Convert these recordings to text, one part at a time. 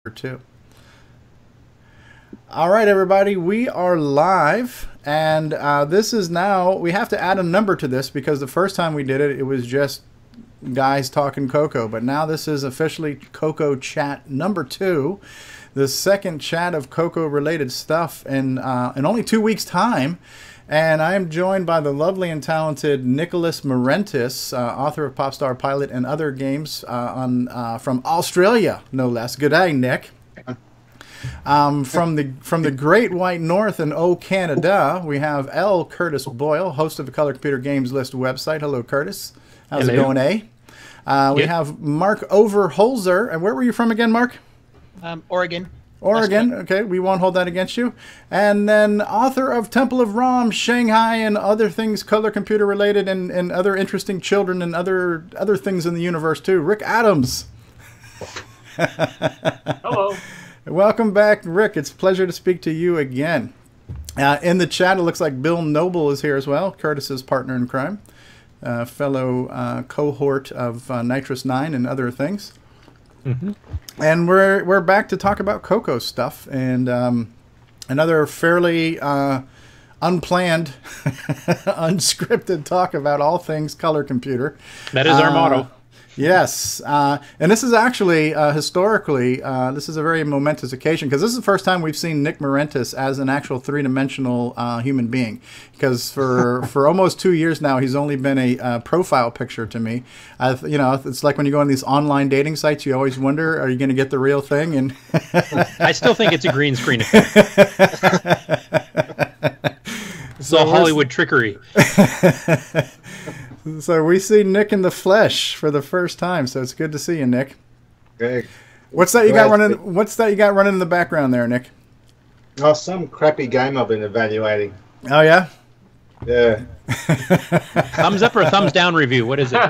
too. All right, everybody, we are live, and this is now, we have to add a number to this because the first time we did it, it was just guys talking CoCo, but now this is officially CoCo Chat number 2, the second chat of CoCo related stuff in only 2 weeks' time. And I am joined by the lovely and talented Nicholas Marentes, author of Popstar Pilot and other games from Australia, no less. Good day, Nick. From the Great White North in Canada, we have L. Curtis Boyle, host of the Color Computer Games List website. Hello, Curtis. How's it going, We have Mark Overholser. And where were you from again, Mark? Oregon. Oregon, okay, we won't hold that against you. And then author of Temple of Rom, Shanghai, and other things color computer related, and other interesting children and other things in the universe too, Rick Adams. Hello. Welcome back, Rick. It's a pleasure to speak to you again. In the chat, it looks like Bill Noble is here as well, Curtis's partner in crime, fellow cohort of Nitrous 9 and other things. Mm-hmm. And we're back to talk about CoCo stuff and another fairly unplanned, unscripted talk about all things color computer. That is our motto. Yes, and this is actually historically this is a very momentous occasion because this is the first time we've seen Nick Marentes as an actual three-dimensional human being. Because for almost 2 years now, he's only been a profile picture to me. You know, it's like when you go on these online dating sites, you always wonder, are you going to get the real thing? And I still think it's a green screen effect. It's all Hollywood trickery. So we see Nick in the flesh for the first time, so it's good to see you, Nick. Hey. What's that you got running? What's that you got running in the background there, Nick? Oh, some crappy game I've been evaluating. Oh yeah. Yeah. Thumbs up or a thumbs down review? What is it?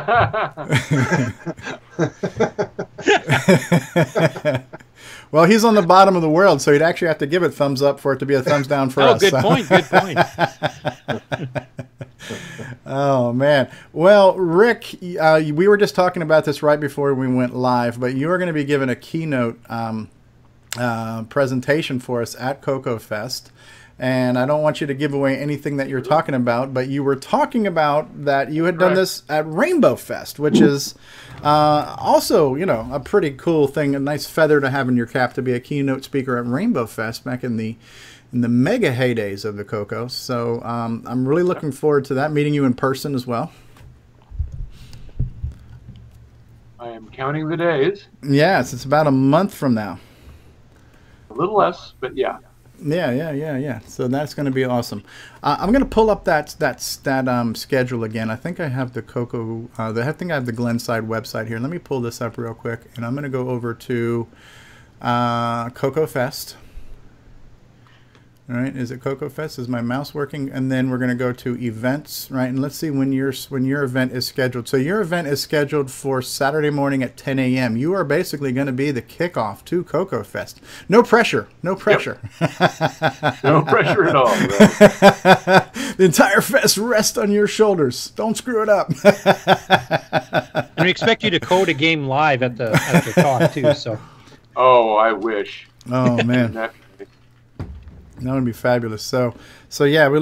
Well, he's on the bottom of the world, so he'd actually have to give it thumbs up for it to be a thumbs down for us. Oh, good point. Good point. Oh, man. Well, Rick, we were just talking about this right before we went live, but you are going to be giving a keynote presentation for us at CoCoFEST. And I don't want you to give away anything that you're talking about, but you were talking about that you had done this at Rainbow Fest, which is also, you know, a pretty cool thing, a nice feather to have in your cap to be a keynote speaker at Rainbow Fest back in the mega heydays of the CoCo. So I'm really looking forward to that, meeting you in person as well. I am counting the days. Yes, it's about a month from now. A little less, but yeah. Yeah. So that's going to be awesome. I'm going to pull up that schedule again. I think I have the CoCo. I think I have the Glenside website here. Let me pull this up real quick, and I'm going to go over to CoCoFEST. All right, is it CoCoFEST? Is my mouse working? And then we're going to go to events, right? And let's see when your event is scheduled. So your event is scheduled for Saturday morning at 10 a.m. You are basically going to be the kickoff to CoCoFEST. No pressure. No pressure. Yep. No pressure at all. Right? The entire fest rests on your shoulders. Don't screw it up. And we expect you to code a game live at the talk too. So. Oh, I wish. Oh man. That would be fabulous. So yeah, we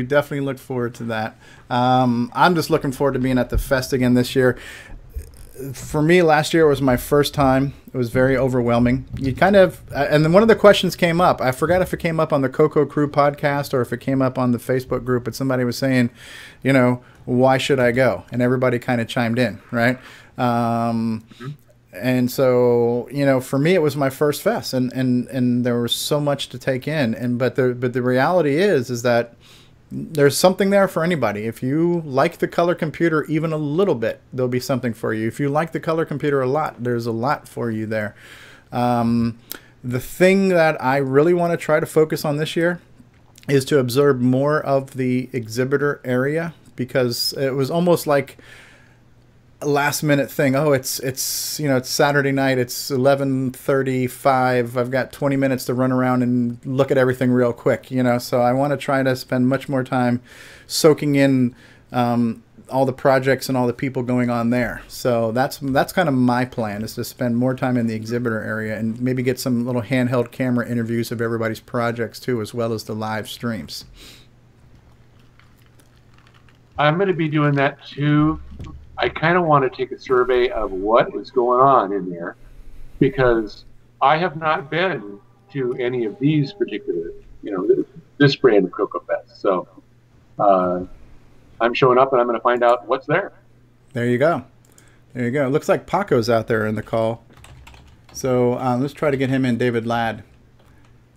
definitely look forward to that. I'm just looking forward to being at the fest again this year. For me, last year was my first time. It was very overwhelming. You kind of, and then one of the questions came up. I forgot if it came up on the CoCo Crew podcast or if it came up on the Facebook group. But somebody was saying, you know, why should I go? And everybody kind of chimed in, right? And so, you know, for me, it was my first fest, and there was so much to take in. But the reality is that there's something there for anybody. If you like the color computer even a little bit, there'll be something for you. If you like the color computer a lot, there's a lot for you there. The thing that I really want to try to focus on this year is to observe more of the exhibitor area, because it was almost like a last minute thing. Oh, it's you know, it's Saturday night, it's 11:35, I've got 20 minutes to run around and look at everything real quick, you know. So I want to try to spend much more time soaking in all the projects and all the people going on there. So that's kind of my plan, is to spend more time in the exhibitor area and maybe get some little handheld camera interviews of everybody's projects too, as well as the live streams. I'm going to be doing that too. I kind of want to take a survey of what is going on in there, because I have not been to any of these particular, this brand of CoCoFEST. So I'm showing up and I'm going to find out what's there. There you go. There you go. It looks like Paco's out there in the call. So let's try to get him in, David Ladd.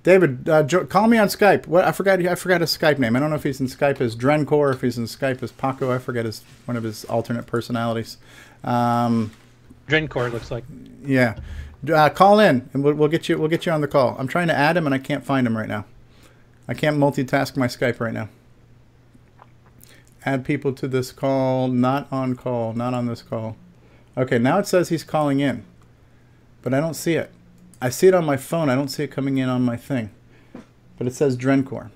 David, call me on Skype. What I forgot his Skype name. I don't know if he's in Skype as Drencor or if he's in Skype as Paco. I forget one of his alternate personalities. Drencor, it looks like. Yeah. Call in and we'll get you on the call. I'm trying to add him and I can't find him right now. I can't multitask my Skype right now. Add people to this call, not on this call. Okay, now it says he's calling in, but I don't see it. I see it on my phone. I don't see it coming in on my thing, but it says Drencor.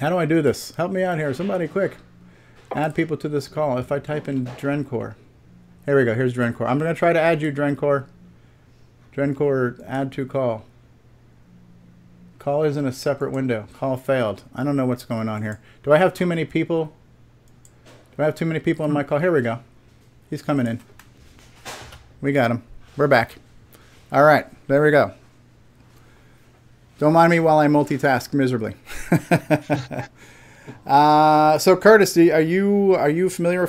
How do I do this? Help me out here. Somebody quick. Add people to this call. If I type in Drencor. Here we go. Here's Drencor. I'm going to try to add you, Drencor. Drencor, add to call. Call is in a separate window. Call failed. I don't know what's going on here. Do I have too many people? Do I have too many people in my call? Here we go. He's coming in. We got him. We're back. All right. There we go. Don't mind me while I multitask miserably. So Curtis, are you familiar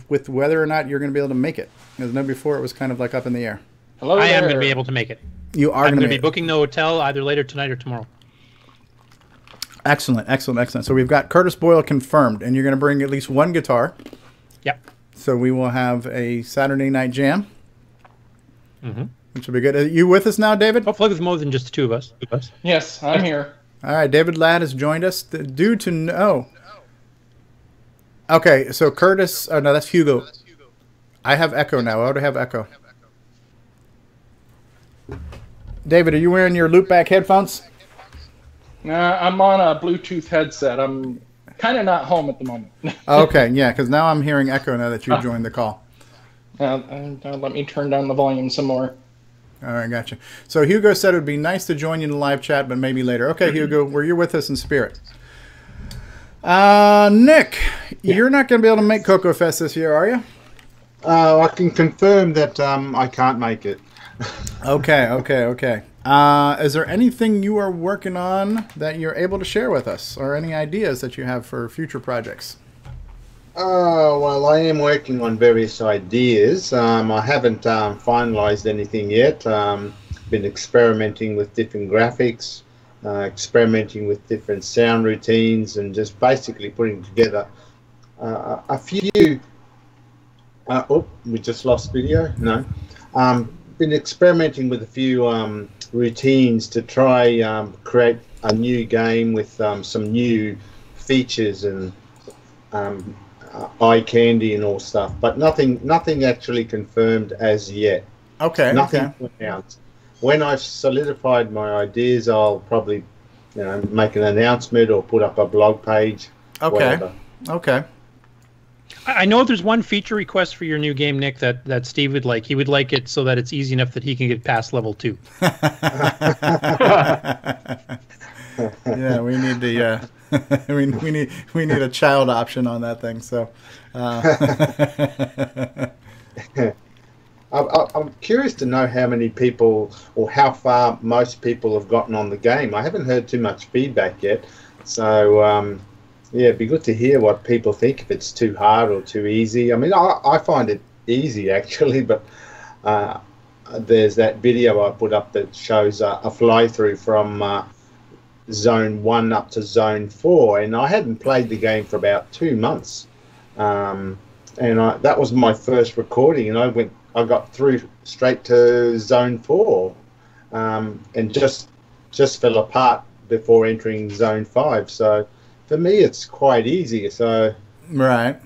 with whether or not you're going to be able to make it? Because no, before it was kind of like up in the air. Hello there. I am going to be able to make it. You are going to be booking the hotel either later tonight or tomorrow. Excellent, excellent, excellent. So we've got Curtis Boyle confirmed, and you're going to bring at least one guitar. Yep. So we will have a Saturday night jam. Mm-hmm. Which will be good. Are you with us now, David? Hopefully there's more than just the two of us. Yes, I'm here. All right, David Ladd has joined us. Due to no. Okay, so Curtis. Oh no, that's Hugo. I have echo now. I ought to have echo. David, are you wearing your loopback headphones? Nah, I'm on a Bluetooth headset. I'm kind of not home at the moment. Okay, yeah, because now I'm hearing echo now that you joined the call. Let me turn down the volume some more. All right, gotcha. So Hugo said it would be nice to join you in the live chat, but maybe later. Okay, Hugo, you're with us in spirit. Nick, you're not going to be able to make CoCoFEST this year, are you? I can confirm that I can't make it. Okay. Is there anything you are working on that you're able to share with us, or any ideas that you have for future projects? Well, I am working on various ideas. I haven't finalized anything yet. Been experimenting with different graphics, experimenting with different sound routines, and just basically putting together a few... we just lost video? No. Been experimenting with a few routines to try create a new game with some new features and eye candy and all stuff, but nothing actually confirmed as yet. Okay. Nothing announced. When I've solidified my ideas, I'll probably make an announcement or put up a blog page. Okay. Whatever. Okay. I know there's one feature request for your new game, Nick, that Steve would like. He would like it so that it's easy enough that he can get past level 2. Yeah, we need the we need a child option on that thing. So, I'm curious to know how many people or how far most people have gotten on the game. I haven't heard too much feedback yet, so. Yeah, it'd be good to hear what people think, if it's too hard or too easy. I mean, I find it easy, actually, but there's that video I put up that shows a fly-through from Zone 1 up to Zone 4, and I hadn't played the game for about 2 months. And that was my first recording, and I got through straight to Zone 4 and just fell apart before entering Zone 5, so... For me, it's quite easy, so right.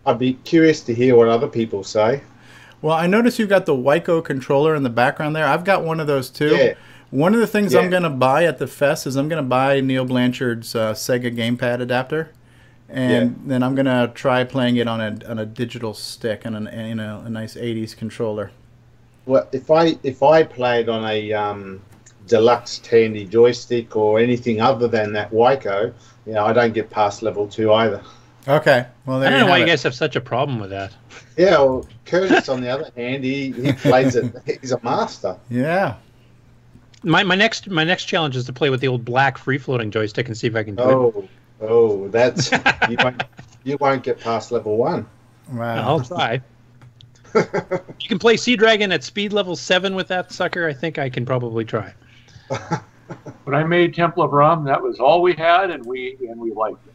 I'd be curious to hear what other people say. Well, I noticed you've got the Wyco controller in the background there. I've got one of those too. Yeah. One of the things I'm going to buy at the fest is I'm going to buy Neil Blanchard's Sega gamepad adapter, and then I'm gonna try playing it on a digital stick and a nice 80s controller. Well, if I played on a deluxe Tandy joystick or anything other than that Waiko, I don't get past level 2 either. Okay, well there I don't know why have you it. guys have such a problem with that. Yeah, well, Curtis, on the other hand, he plays it. He's a master. Yeah. My next challenge is to play with the old black free-floating joystick and see if I can do it. Oh, that's you won't get past level 1. Wow. I'll try. You can play Sea Dragon at speed level 7 with that sucker. I think I can probably try. When I made Temple of Rum, that was all we had, and we liked it.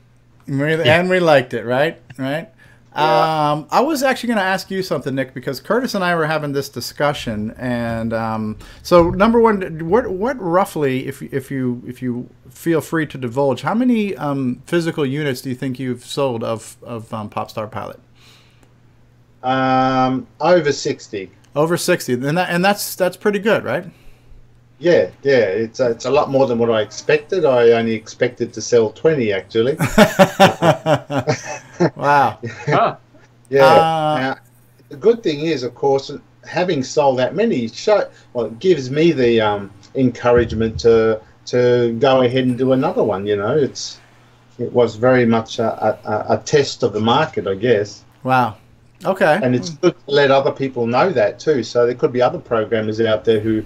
And we liked it, right? Right. Yeah. I was actually going to ask you something, Nick, because Curtis and I were having this discussion, and so number one, what roughly, if you feel free to divulge, how many physical units do you think you've sold of Popstar Pilot? Over 60. Over 60, and that's pretty good, right? Yeah. It's a lot more than what I expected. I only expected to sell 20, actually. Wow. Huh. Yeah. Now, the good thing is, of course, having sold that many, it gives me the encouragement to go ahead and do another one. It was very much a test of the market, I guess. Wow. Okay. And it's good to let other people know that too. So there could be other programmers out there who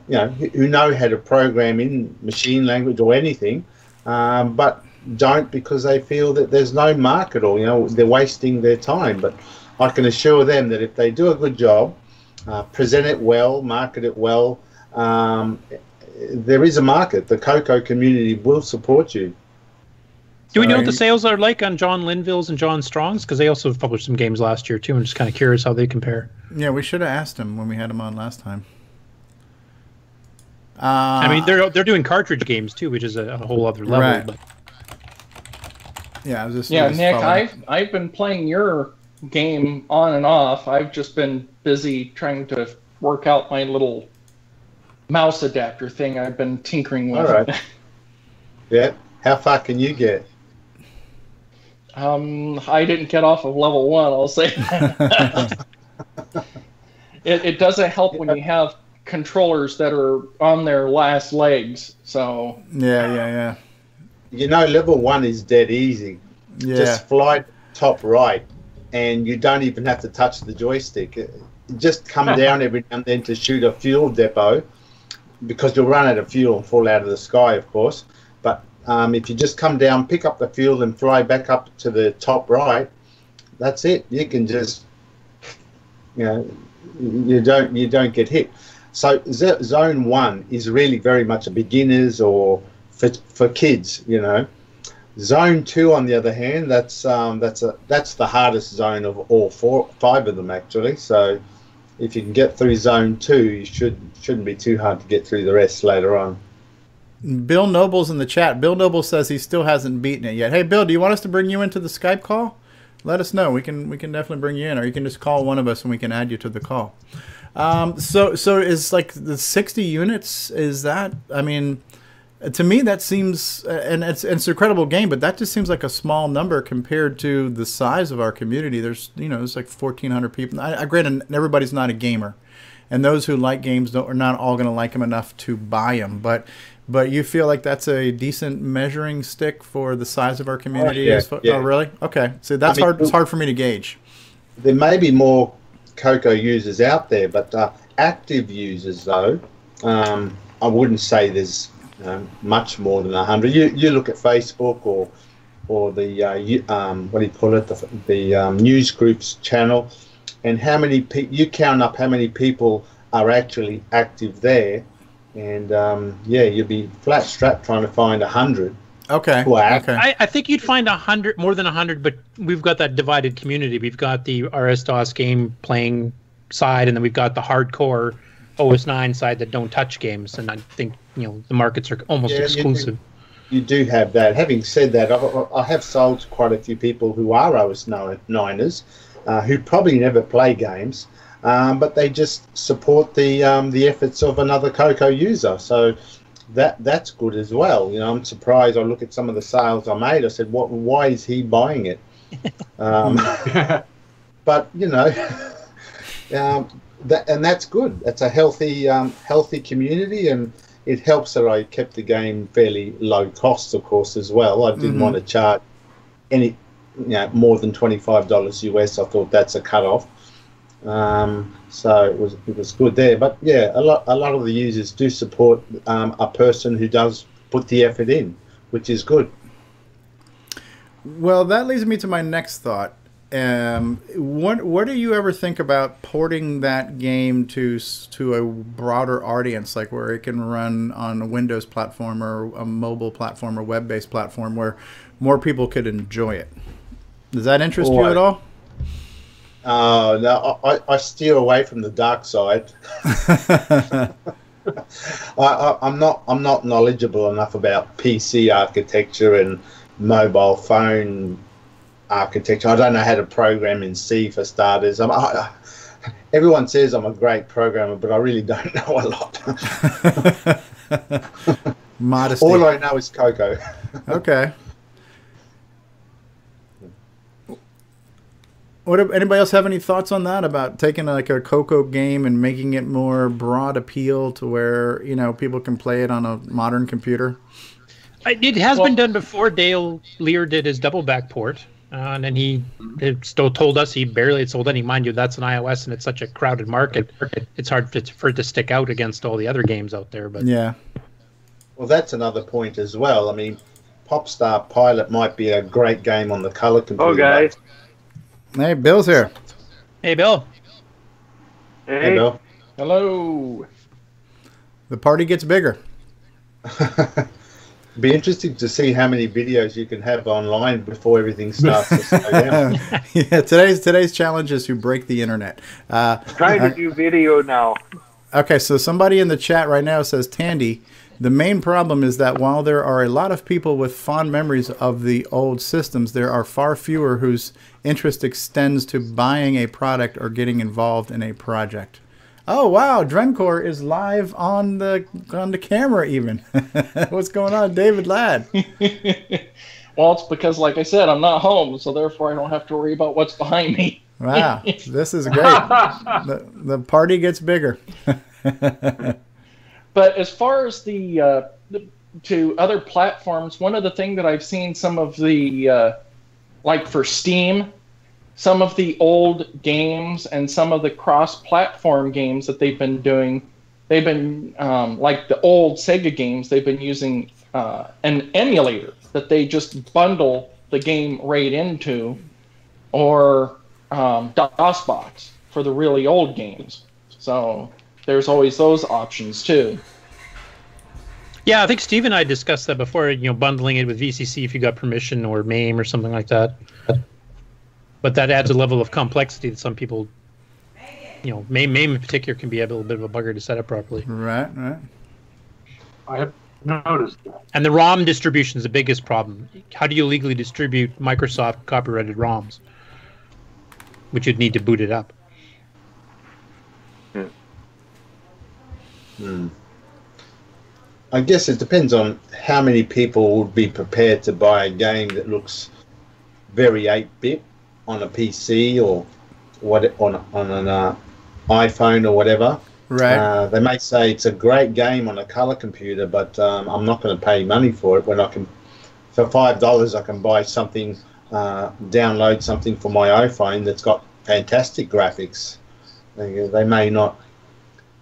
know how to program in machine language or anything, but don't because they feel that there's no market or they're wasting their time. But I can assure them that if they do a good job, present it well, market it well, there is a market. The CoCo community will support you. Do we know what the sales are like on John Linville's and John Strong's? Because they also published some games last year too. I'm just kind of curious how they compare. Yeah, we should have asked him when we had him on last time. I mean, they're doing cartridge games too, which is a whole other level. Right. But Yeah, I was just Nick, following. I've been playing your game on and off. I've just been busy trying to work out my little mouse adapter thing I've been tinkering with. All right. Yeah. How far can you get? I didn't get off of level 1, I'll say. It doesn't help when you have controllers that are on their last legs. So Yeah. Level 1 is dead easy. Yeah. Just fly top right, and you don't even have to touch the joystick. Just come down every now and then to shoot a fuel depot, because you'll run out of fuel and fall out of the sky, of course. But if you just come down, pick up the fuel, and fly back up to the top right, that's it. You can just, you don't get hit. So Zone 1 is really very much a beginners or for kids. Zone 2, on the other hand, that's the hardest zone of all 5 of them actually. So if you can get through Zone 2, you shouldn't be too hard to get through the rest later on. Bill Noble's in the chat. Bill Noble says he still hasn't beaten it yet. Hey, Bill, do you want us to bring you into the Skype call? Let us know. We can definitely bring you in, or you can just call one of us and we can add you to the call. So is like the 60 units, is that, I mean, to me that seems, and it's an incredible game, but that just seems like a small number compared to the size of our community. There's like 1,400 people. I granted, everybody's not a gamer, and those who like games are not all going to like them enough to buy them. But you feel like that's a decent measuring stick for the size of our community? Yeah. Oh, really? Okay. So that's hard. It's hard for me to gauge. There may be more CoCo users out there, but active users, though, I wouldn't say there's much more than 100. You look at Facebook or the what do you call it, the news groups channel, and how many you count up how many people are actually active there, and you'd be flat strapped trying to find 100. Okay. Okay. I think you'd find 100, more than 100, but we've got that divided community. We've got the RS-DOS game playing side, and then we've got the hardcore OS9 side that don't touch games. And I think the markets are almost exclusive. You do have that. Having said that, I have sold to quite a few people who are OS9ers, who probably never play games, but they just support the efforts of another CoCo user. So that's good as well. You know, I'm surprised. I look at some of the sales I made. I said, "What? Why is he buying it?" But you know, that's good. It's a healthy community, and it helps that I kept the game fairly low cost, of course, as well. I didn't want to charge any, more than $25 US. I thought that's a cutoff. So it was good there. But yeah, a lot of the users do support a person who does put the effort in, which is good. Well, that leads me to my next thought. What do you ever think about porting that game to a broader audience, like where it can run on a Windows platform or a mobile platform or web-based platform where more people could enjoy it? Does that interest you at all? No, I steer away from the dark side. I'm not knowledgeable enough about PC architecture and mobile phone architecture. I don't know how to program in C for starters. Everyone says I'm a great programmer, but I really don't know a lot. Modesty. All I know is CoCo. Okay. Anybody else have any thoughts on that, about taking like a CoCo game and making it more broad appeal to where people can play it on a modern computer? It has been done before. Dale Lear did his double back port, and then he still told us he barely had sold any. Mind you, that's an iOS, and it's such a crowded market. It's hard for it to stick out against all the other games out there. But yeah. Well, that's another point as well. I mean, Popstar Pilot might be a great game on the color computer. Oh, guys. Hey, Bill's here. Hey, Bill. Hey, Bill. Hello. The party gets bigger. Be interesting to see how many videos you can have online before everything starts to slow down. Yeah, today's challenge is to break the internet. Trying to do video now. Okay, so somebody in the chat right now says, Tandy, the main problem is that while there are a lot of people with fond memories of the old systems, there are far fewer whose interest extends to buying a product or getting involved in a project. Oh wow, Drencor is live on the camera even. What's going on, David Ladd? Well, it's because, like I said, I'm not home, so therefore I don't have to worry about what's behind me. Wow, this is great. The party gets bigger. But as far as the to other platforms, one of the things that I've seen some of the like for Steam, some of the old games and some of the cross-platform games that they've been doing, they've been like the old Sega games, they've been using an emulator that they just bundle the game right into, or DOSBox for the really old games. So there's always those options too. Yeah, I think Steve and I discussed that before, bundling it with VCC if you got permission, or MAME or something like that. But that adds a level of complexity that some people, MAME in particular can be a little bit of a bugger to set up properly. Right. I have noticed that. And the ROM distribution is the biggest problem. How do you legally distribute Microsoft copyrighted ROMs? Which you'd need to boot it up. I guess it depends on how many people would be prepared to buy a game that looks very 8-bit on a PC or on an iPhone or whatever. Right. They may say it's a great game on a color computer, but I'm not going to pay money for it. When I can, for $5, I can buy something, download something for my iPhone that's got fantastic graphics. They may not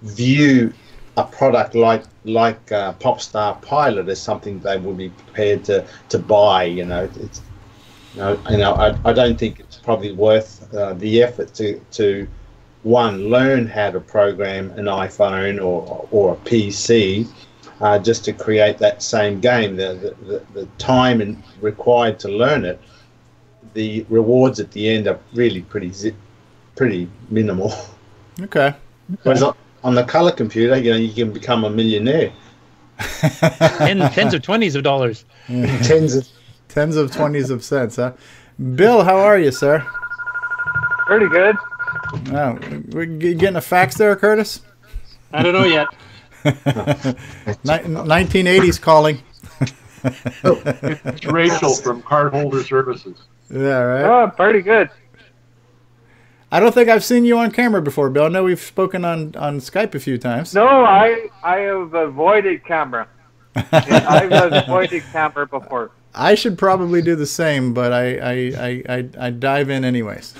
view a product like Popstar Pilot as something they would be prepared to buy. It's I don't think it's probably worth the effort to learn how to program an iPhone or a PC just to create that same game. The time required to learn it, the rewards at the end are really pretty minimal. Okay. Whereas on the color computer, you can become a millionaire. Tens of $20s of dollars. Yeah. Tens of 20s of cents, huh? Bill, how are you, sir? Pretty good. Oh, you getting a fax there, Curtis? I don't know yet. 1980s calling. It's Rachel from Cardholder Services. Yeah, right. Oh, pretty good. I don't think I've seen you on camera before, Bill. I know we've spoken on Skype a few times. No, I have avoided camera. I've avoided camera before. I should probably do the same, but I dive in anyways.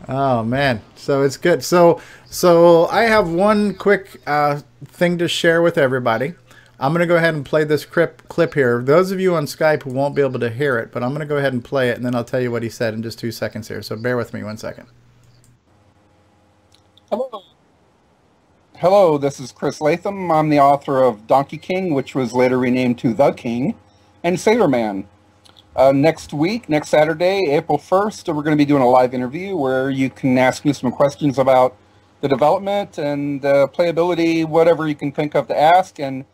Oh man, so it's good. So I have one quick thing to share with everybody. I'm going to go ahead and play this clip here. Those of you on Skype who won't be able to hear it, but I'm going to go ahead and play it, and then I'll tell you what he said in just 2 seconds here. So bear with me 1 second. Hello, this is Chris Latham. I'm the author of Donkey King, which was later renamed to The King, and Sailor Man. Next week, next Saturday, April 1st, we're going to be doing a live interview where you can ask me some questions about the development and playability, whatever you can think of to ask, and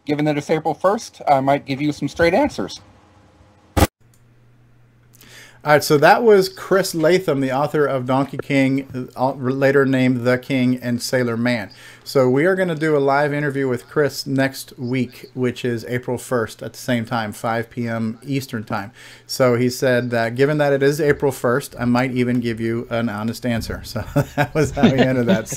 given that it's April 1st, I might give you some straight answers. All right, so that was Chris Latham, the author of Donkey King, later named The King, and Sailor Man. So we are going to do a live interview with Chris next week, which is April 1st at the same time, 5 p.m. Eastern Time. So he said that given that it is April 1st, I might even give you an honest answer. So that was how he ended that.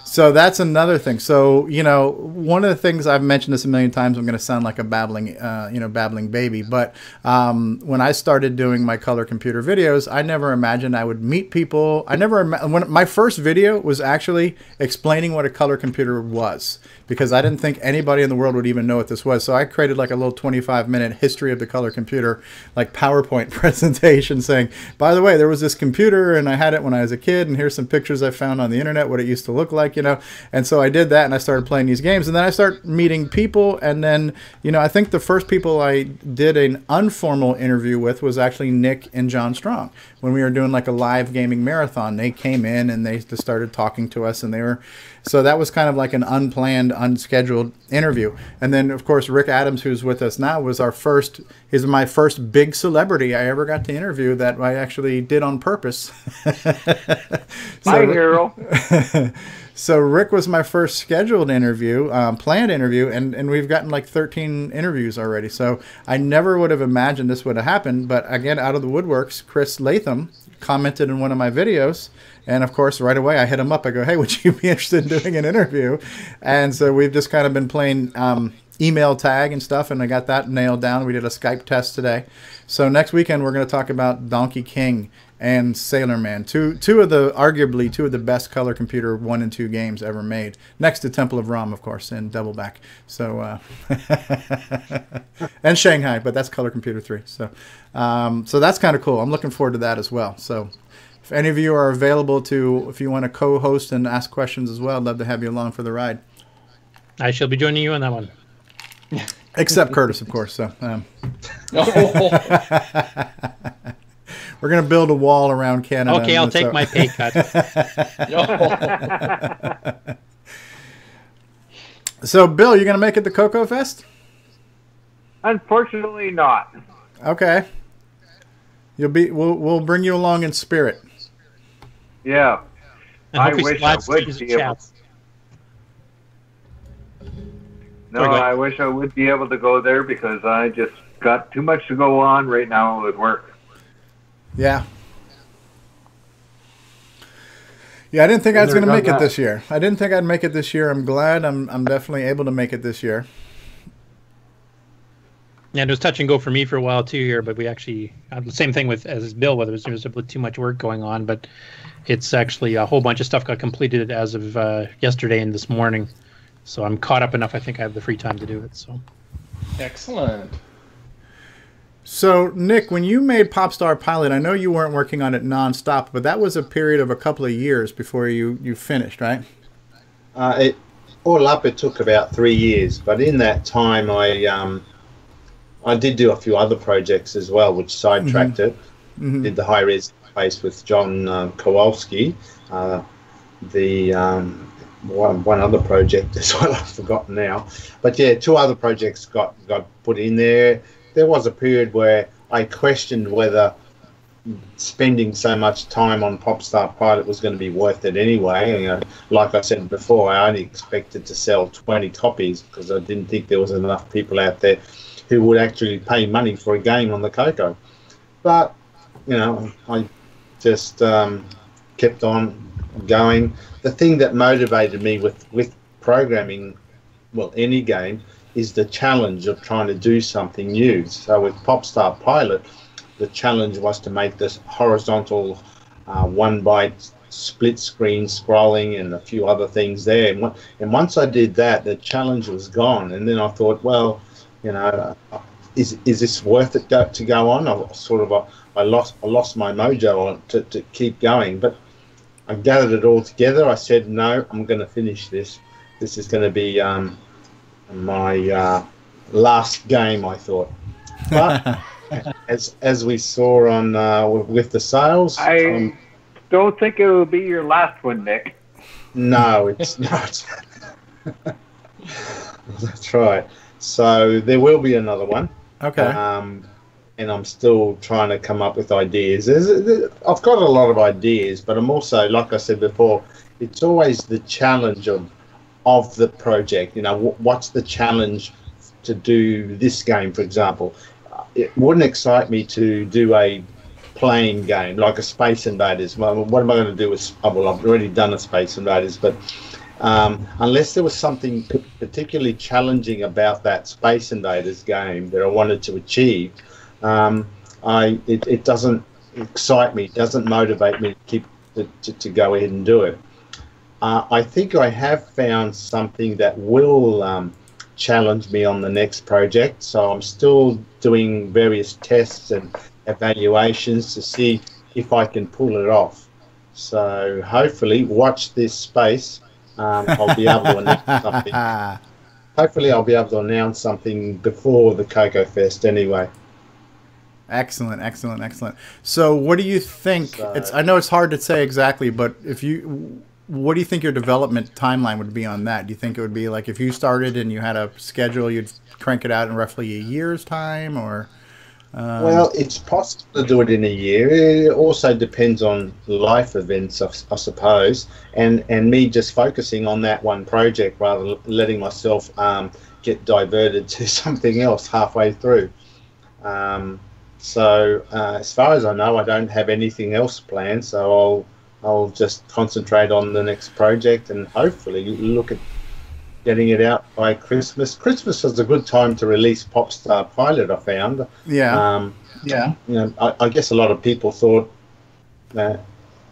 So that's another thing. So, you know, one of the things I've mentioned this a million times, I'm going to sound like a babbling baby. But when I started doing my color computer videos, I never imagined I would meet people. When my first video was actually explaining what a color computer was, because I didn't think anybody in the world would even know what this was. So I created like a little 25-minute history of the color computer, like PowerPoint presentation saying, by the way, there was this computer and I had it when I was a kid, and here's some pictures I found on the internet, what it used to look like, you know. And so I did that, and I started playing these games, and then I started meeting people. And then, you know, I think the first people I did an informal interview with was actually Nick and John Strong. When we were doing like a live gaming marathon, they came in and they just started talking to us, and so that was kind of like an unplanned, unscheduled interview. And then, of course, Rick Adams, who's with us now, was he's my first big celebrity I ever got to interview that I actually did on purpose. My hero. So Rick was my first scheduled interview, planned interview, and we've gotten like 13 interviews already. So I never would have imagined this would have happened. But again, out of the woodworks, Chris Latham commented in one of my videos. And of course, right away, I hit him up. I go, hey, would you be interested in doing an interview? And so we've just kind of been playing email tag and stuff, and I got that nailed down. We did a Skype test today. So next weekend, we're going to talk about Donkey King and Sailor Man, arguably two of the best color computer 1 and 2 games ever made, next to Temple of Ram, of course, and Double Back. So and Shanghai, but that's color computer 3. So so that's kind of cool. I'm looking forward to that as well. So if any of you are available if you want to co-host and ask questions as well, I'd love to have you along for the ride. I shall be joining you on that one. Except Curtis, of course. So we're going to build a wall around Canada. Okay, I'll take my pay cut. So, Bill, you going to make it to CoCoFEST? Unfortunately, not. Okay. We'll bring you along in spirit. Yeah. I wish I would be able. No, I wish I would be able to go there because I just got too much to go on right now with work. Yeah. Yeah, I didn't think I was going to make it this year. I didn't think I'd make it this year. I'm glad I'm definitely able to make it this year. Yeah, it was touch and go for me for a while too here, but we actually the same thing as Bill, whether there was too much work going on, but it's actually a whole bunch of stuff got completed as of yesterday and this morning. So I'm caught up enough. I think I have the free time to do it. So Excellent. So, Nick, when you made Popstar Pilot, I know you weren't working on it nonstop, but that was a period of a couple of years before you finished, right? It took about 3 years, but in that time I did do a few other projects as well, which sidetracked it. Mm-hmm. Did the high-res place with John Kowalski, one other project as well, I've forgotten now. But yeah, 2 other projects got put in there. There was a period where I questioned whether spending so much time on Popstar Pilot was going to be worth it anyway. You know, like I said before, I only expected to sell 20 copies because I didn't think there was enough people out there who would actually pay money for a game on the CoCo. But, you know, I just kept on going. The thing that motivated me with programming, well, any game, is the challenge of trying to do something new. So with Popstar Pilot, the challenge was to make this horizontal 1-byte split screen scrolling and a few other things there. And once I did that, the challenge was gone. And then I thought, well, you know, is this worth it to go on? I lost my mojo on to keep going. But I gathered it all together. I said, no, I'm going to finish this. This is going to be my last game, I thought. But as we saw on with the sales, I don't think it will be your last one, Nick. No, it's not. That's right. So there will be another one. Okay. And I'm still trying to come up with ideas. I've got a lot of ideas, but I'm also, like I said before, it's always the challenge of the project. You know, what's the challenge to do this game, for example? It wouldn't excite me to do a playing game like a Space Invaders. What am I going to do with? Well, I've already done a Space Invaders, but unless there was something particularly challenging about that Space Invaders game that I wanted to achieve, it doesn't excite me. It doesn't motivate me to keep to go ahead and do it. I think I have found something that will challenge me on the next project, so I'm still doing various tests and evaluations to see if I can pull it off. So hopefully, watch this space. I'll be able to announce something. Hopefully, I'll be able to announce something before the CoCoFEST anyway. Excellent. So what do you think? I know it's hard to say exactly, but what do you think your development timeline would be on that? Do you think it would be like if you started and you had a schedule, you'd crank it out in roughly a year's time, or? Well, it's possible to do it in a year. It also depends on life events, I suppose, and me just focusing on that one project rather than letting myself get diverted to something else halfway through. So as far as I know, I don't have anything else planned, so I'll just concentrate on the next project and hopefully look at getting it out by Christmas. Christmas is a good time to release Popstar Pilot, I found. Yeah. Yeah. You know, I guess a lot of people thought,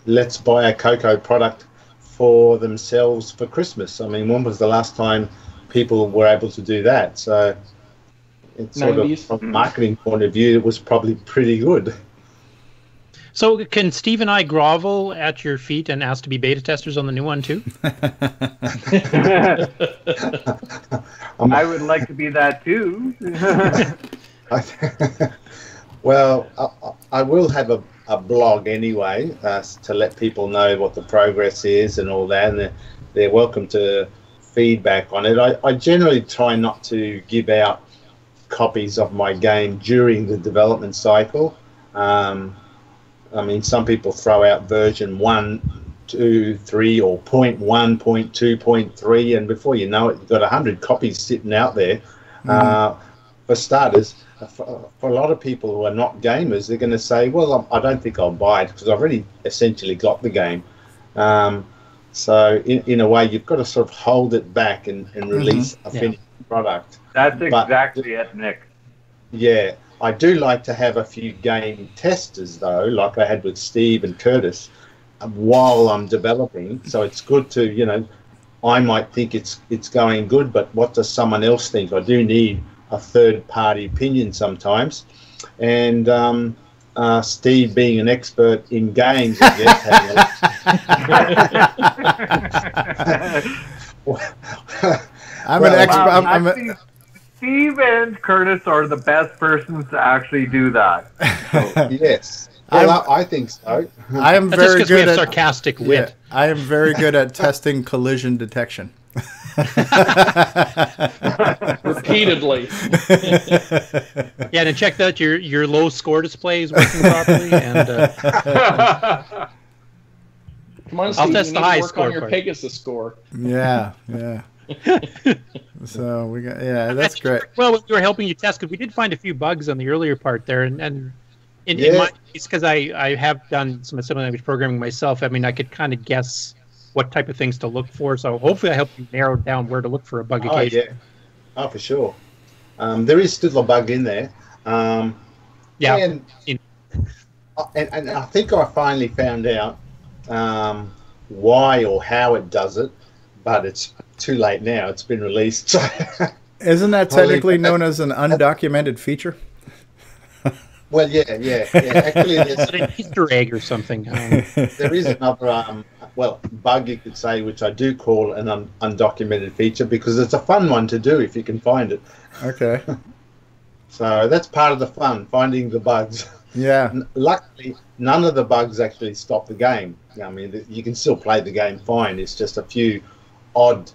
let's buy a CoCo product for themselves for Christmas. I mean, when was the last time people were able to do that? So it's sort of, from a marketing point of view, it was probably pretty good. So can Steve and I grovel at your feet and ask to be beta testers on the new one too? I would like to be that too. Well, I will have a blog anyway to let people know what the progress is and all that, and they're welcome to feedback on it. I generally try not to give out copies of my game during the development cycle. I mean, some people throw out version 1, 2, 3, or 0.1, 0.2, 0.3, and before you know it, you've got 100 copies sitting out there. For starters, for a lot of people who are not gamers, they're going to say, well, I don't think I'll buy it because I've already essentially got the game. So in a way, you've got to sort of hold it back and release a finished product. That's exactly it, Nick. Yeah. I do like to have a few game testers, though, like I had with Steve and Curtis, while I'm developing. So it's good to, you know, I might think it's going good, but what does someone else think? I do need a third-party opinion sometimes. And Steve, being an expert in games, I guess, I'm an expert. Steve and Curtis are the best persons to actually do that. So. Yes. Well, I think so. I am That's very just because we good have at sarcastic wit. Yeah, I am very good at testing collision detection. Repeatedly. Yeah, and check that your low score display is working properly. And Come on, I'll Steve, test you the need high to work score on your part. Pegasus score. Yeah. So we got that's great. Well, we were helping you test because we did find a few bugs on the earlier part there, and in my case, because I have done some assembly language programming myself. I mean, I could kind of guess what type of things to look for. So hopefully, I help you narrow down where to look for a bug occasionally. Yeah. Oh, for sure. There is still a bug in there. Yeah. And I think I finally found out why or how it does it, but it's too late now. It's been released. So Isn't that technically known as an undocumented feature? well, yeah. Actually, Is it an Easter egg or something? there is another bug, you could say, which I do call an undocumented feature because it's a fun one to do if you can find it. Okay. So that's part of the fun, finding the bugs. Yeah. Luckily, none of the bugs actually stop the game. I mean, you can still play the game fine. It's just a few odd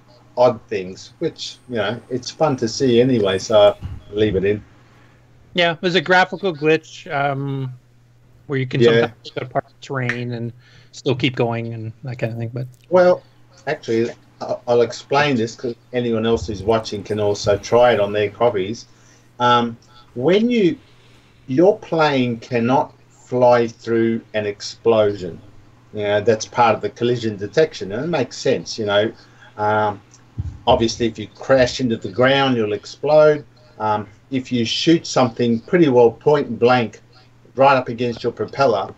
things, which, it's fun to see anyway, so leave it in. Yeah, there's a graphical glitch where you can sometimes pick up part of the terrain and still keep going and that kind of thing. But well, actually, I'll explain this because anyone else who's watching can also try it on their copies. When your plane cannot fly through an explosion, that's part of the collision detection, and it makes sense. Obviously, if you crash into the ground, you'll explode. If you shoot something pretty well point blank right up against your propeller,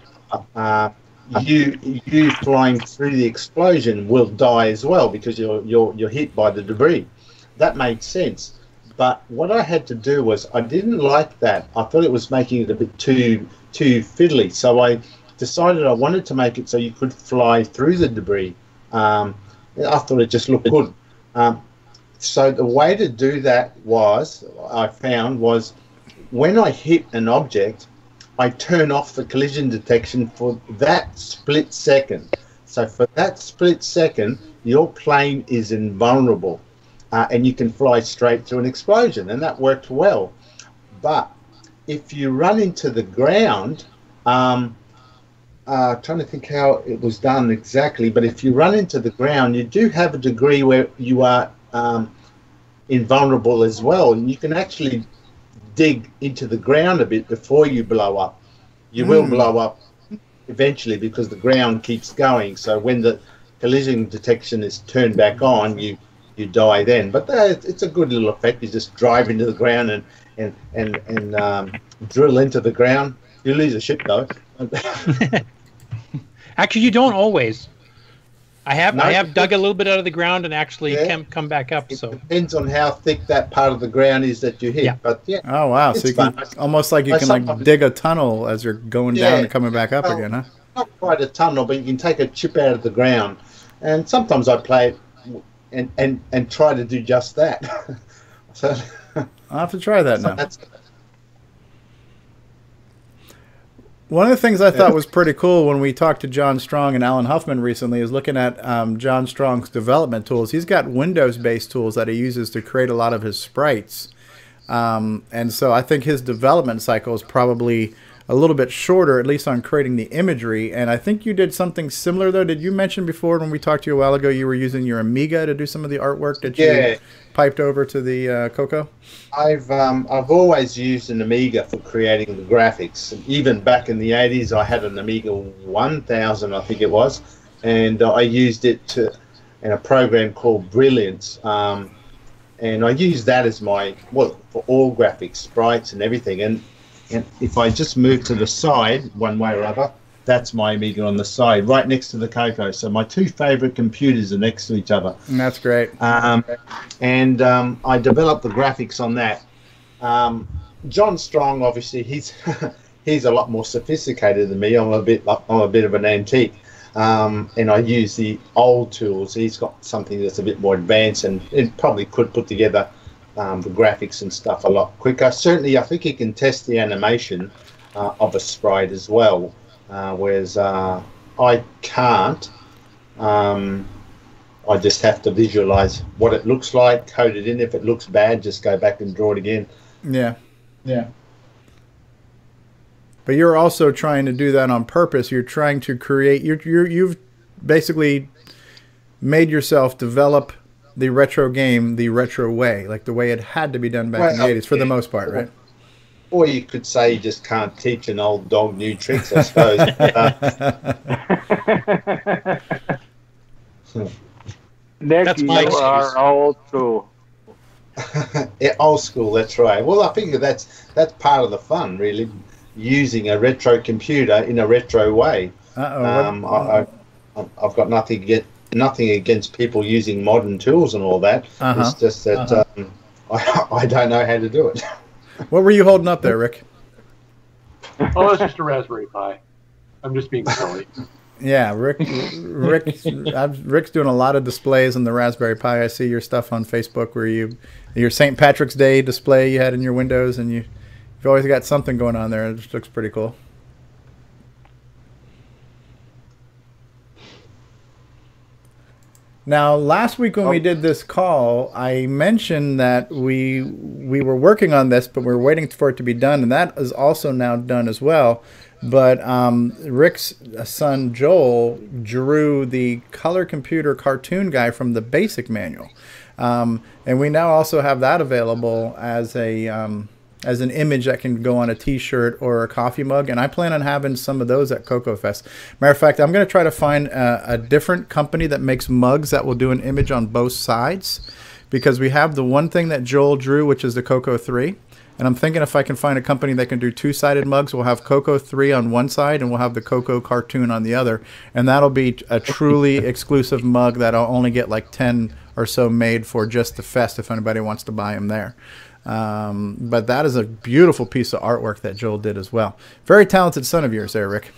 you flying through the explosion will die as well because you're hit by the debris. That made sense. But what I had to do was I didn't like that. I thought it was making it a bit too fiddly. So I decided I wanted to make it so you could fly through the debris. I thought it just looked good. So the way to do that was when I hit an object, I turn off the collision detection for that split second. So for that split second, your plane is invulnerable. And you can fly straight through an explosion, and that worked well. But if you run into the ground, trying to think how it was done exactly, but if you run into the ground, you do have a degree where you are invulnerable as well, and you can actually dig into the ground a bit before you blow up. You will blow up eventually because the ground keeps going. So when the collision detection is turned back on, you die then. But it's a good little effect. You just drive into the ground and drill into the ground. You lose a ship though. Actually, you don't always. I have dug a little bit out of the ground and actually come back up. So it depends on how thick that part of the ground is that you hit. Yeah. But Oh wow! So you can almost like you can dig a tunnel as you're going down and coming back up again, huh? Not quite a tunnel, but you can take a chip out of the ground. And sometimes I play it and try to do just that. So I'll have to try that now. That's, One of the things I thought was pretty cool when we talked to John Strong and Alan Huffman recently is looking at John Strong's development tools. He's got Windows-based tools that he uses to create a lot of his sprites. And so I think his development cycle is probably a little bit shorter, at least on creating the imagery. And I think you did something similar, though. Did you mention before when we talked to you a while ago you were using your Amiga to do some of the artwork that you piped over to the CoCo? I've always used an Amiga for creating the graphics. Even back in the 80s, I had an Amiga 1000, I think it was, and I used it in a program called Brilliance. And I used that as my, for all graphics, sprites and everything. And if I just move to the side, one way or other, that's my Amiga on the side, right next to the CoCo. So my two favorite computers are next to each other. And that's great. I developed the graphics on that. John Strong, obviously, he's a lot more sophisticated than me. I'm a bit of an antique. And I use the old tools. He's got something that's a bit more advanced, and it probably could put together the graphics and stuff a lot quicker. Certainly, I think he can test the animation of a sprite as well. whereas I can't. I just have to visualize what it looks like, code it in. If it looks bad, just go back and draw it again. Yeah. But you're also trying to do that on purpose. You're trying to create. You've basically made yourself develop the retro game the retro way, like the way it had to be done back in the 80s, for the most part, right? Or you could say you just can't teach an old dog new tricks, I suppose. Nick, That's you my are old school. Yeah, old school, that's right. Well, I figure that's part of the fun, really, using a retro computer in a retro way. I've got nothing against people using modern tools and all that. It's just that I don't know how to do it. What were you holding up there, Rick? Oh, it's just a Raspberry Pi. I'm just being silly. Yeah, Rick's doing a lot of displays on the Raspberry Pi. I see your stuff on Facebook where your St. Patrick's Day display you had in your windows, and you've always got something going on there. It just looks pretty cool. Now, last week when we did this call, I mentioned that we were working on this, but we're waiting for it to be done, and that is also now done as well. But Rick's son, Joel, drew the color computer cartoon guy from the basic manual. And we now also have that available as an image that can go on a t-shirt or a coffee mug. And I plan on having some of those at CoCoFEST. Matter of fact, I'm going to try to find a different company that makes mugs that will do an image on both sides. Because we have the one thing that Joel drew, which is the CoCo 3. And I'm thinking if I can find a company that can do two-sided mugs, we'll have CoCo 3 on one side and we'll have the CoCo cartoon on the other. And that'll be a truly exclusive mug that I'll only get like 10 or so made for just the fest if anybody wants to buy them there. But that is a beautiful piece of artwork that Joel did as well. Very talented son of yours there, Rick.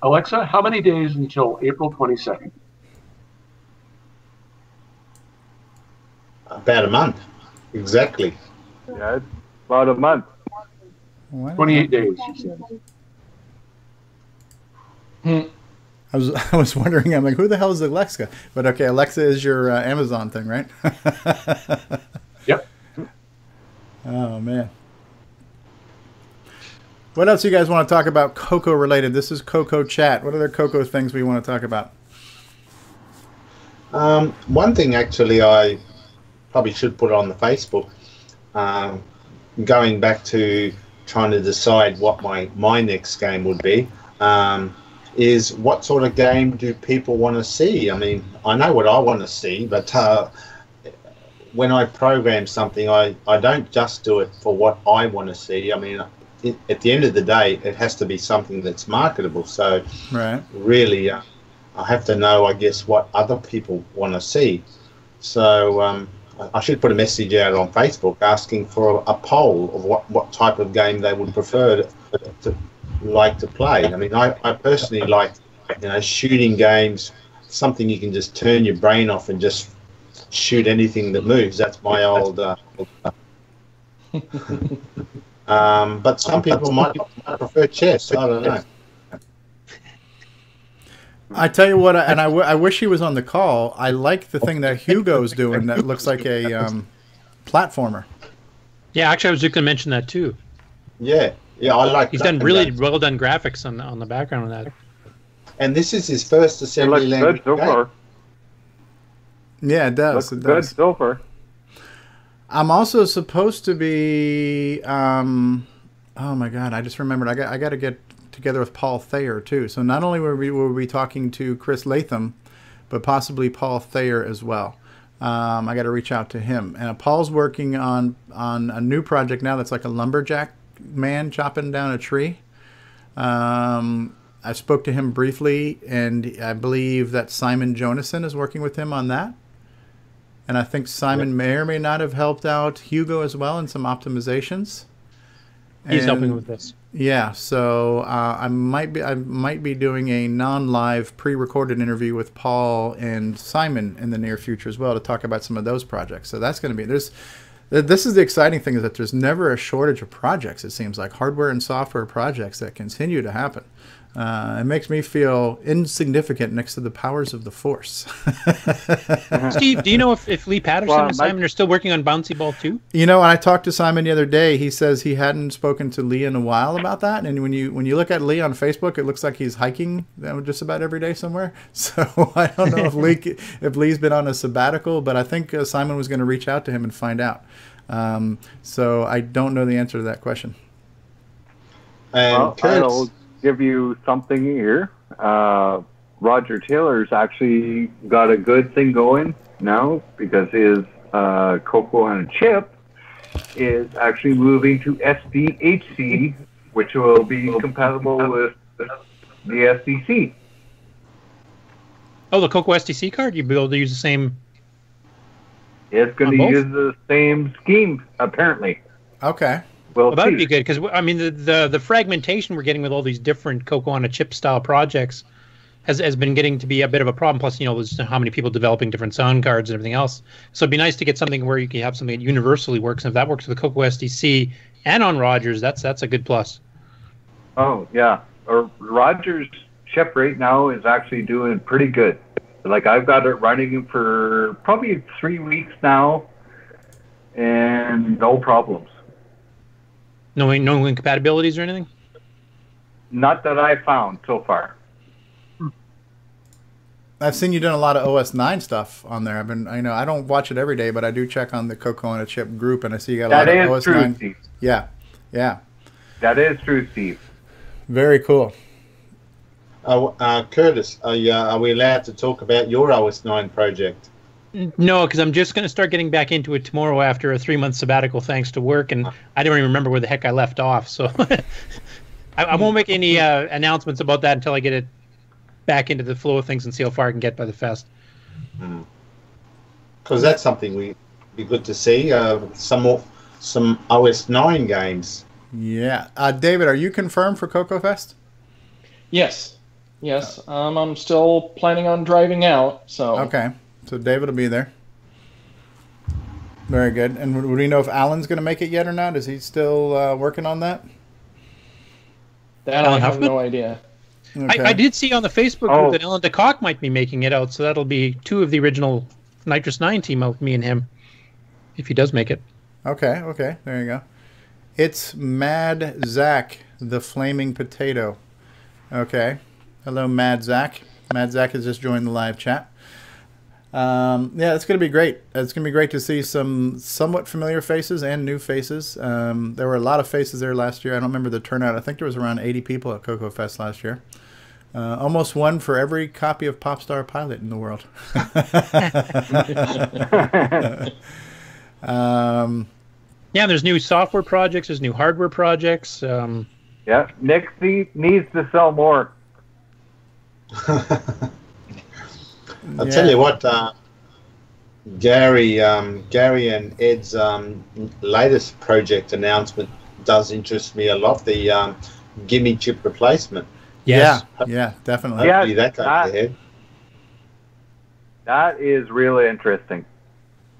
Alexa, how many days until April 22nd? About a month, exactly. Yeah, it's about a month. 28 days, she says. I was wondering, I'm like, who the hell is Alexa? But okay, Alexa is your Amazon thing, right? Yep. Oh, man. What else you guys want to talk about CoCo related? This is CoCo Chat. What other CoCo things we want to talk about? One thing, actually, I probably should put on the Facebook, going back to trying to decide what my next game would be, is what sort of game do people want to see? I mean, I know what I want to see, but when I program something, I don't just do it for what I want to see. I mean, at the end of the day, it has to be something that's marketable. So really, I have to know, I guess, what other people want to see. So I should put a message out on Facebook asking for a poll of what type of game they would prefer to like to play. I mean, I personally like, shooting games, something you can just turn your brain off and just shoot anything that moves. That's my old. But some people might prefer chess. I don't know. I tell you what, and I wish he was on the call. I like the thing that Hugo's doing that looks like a platformer. Yeah, actually, I was just going to mention that too. Yeah, I like. He's done really well done graphics on the background of that. And this is his first assembly language so far. Yeah, it does. Looks good so far. I'm also supposed to be. Oh my God! I just remembered. I got to get together with Paul Thayer too. So not only will we talking to Chris Latham, but possibly Paul Thayer as well. I got to reach out to him. And Paul's working on a new project now that's like a lumberjack man chopping down a tree. I spoke to him briefly, and I believe that Simon Jonassen is working with him on that. And I think Simon may or may not have helped out Hugo as well in some optimizations. He's helping with this. Yeah, so I might be doing a non-live pre-recorded interview with Paul and Simon in the near future as well to talk about some of those projects. So that's going to be This is the exciting thing, is that there's never a shortage of projects. It seems like hardware and software projects that continue to happen. It makes me feel insignificant next to the powers of the Force. Steve, do you know if Lee Patterson and Simon are still working on Bouncy Ball 2? You know, when I talked to Simon the other day, he says he hadn't spoken to Lee in a while about that. And when you look at Lee on Facebook, it looks like he's hiking just about every day somewhere. So I don't know if Lee's been on a sabbatical, but I think Simon was going to reach out to him and find out. So I don't know the answer to that question. Well, I'll give you something here. Roger Taylor's actually got a good thing going now, because his CoCo on a chip is actually moving to SDHC, which will be compatible with the SDC. Oh, the CoCo SDC card? You'll be able to use the same... It's going to use the same scheme, apparently. Okay. Well, that would be good, because I mean the fragmentation we're getting with all these different CoCo on a chip style projects has been getting to be a bit of a problem. Plus, you know, there's how many people developing different sound cards and everything else. So it'd be nice to get something where you can have something that universally works. And if that works with the CoCo SDC and on Rogers, that's a good plus. Oh yeah, or Rogers chip right now is actually doing pretty good. Like, I've got it running for probably 3 weeks now, and no problems. No incompatibilities or anything? Not that I found so far. I've seen you doing a lot of OS 9 stuff on there. I don't watch it every day, but I do check on the CoCo on a Chip group, and I see you got a lot of OS 9. Steve. Yeah. That is true, Steve. Very cool. Curtis, are we allowed to talk about your OS 9 project? No, because I'm just going to start getting back into it tomorrow after a 3-month sabbatical, thanks to work, and I don't even remember where the heck I left off. So I won't make any announcements about that until I get it back into the flow of things and see how far I can get by the fest. Because that's something we'd be good to see. Some OS 9 games. Yeah. David, are you confirmed for CoCoFEST? Yes. I'm still planning on driving out. So okay. So David will be there. Very good. And would we know if Alan's going to make it yet or not? Is he still working on that? That I have no idea. Okay. I did see on the Facebook group that Alan DeCock might be making it out, so that'll be 2 of the original Nitrous 9 team out with me and him, if he does make it. Okay. There you go. It's Mad Zach, the Flaming Potato. Okay. Hello, Mad Zach. Mad Zach has just joined the live chat. Yeah, it's going to be great. It's going to be great to see some somewhat familiar faces and new faces. There were a lot of faces there last year. I don't remember the turnout. I think there was around 80 people at CoCoFEST last year. Almost one for every copy of Popstar Pilot in the world. Yeah, there's new software projects. There's new hardware projects. Yeah, Nick needs to sell more. I'll tell you what, Gary and Ed's latest project announcement does interest me a lot. The gimme chip replacement. Yes. Yeah, definitely. Hopefully that goes ahead. That is really interesting.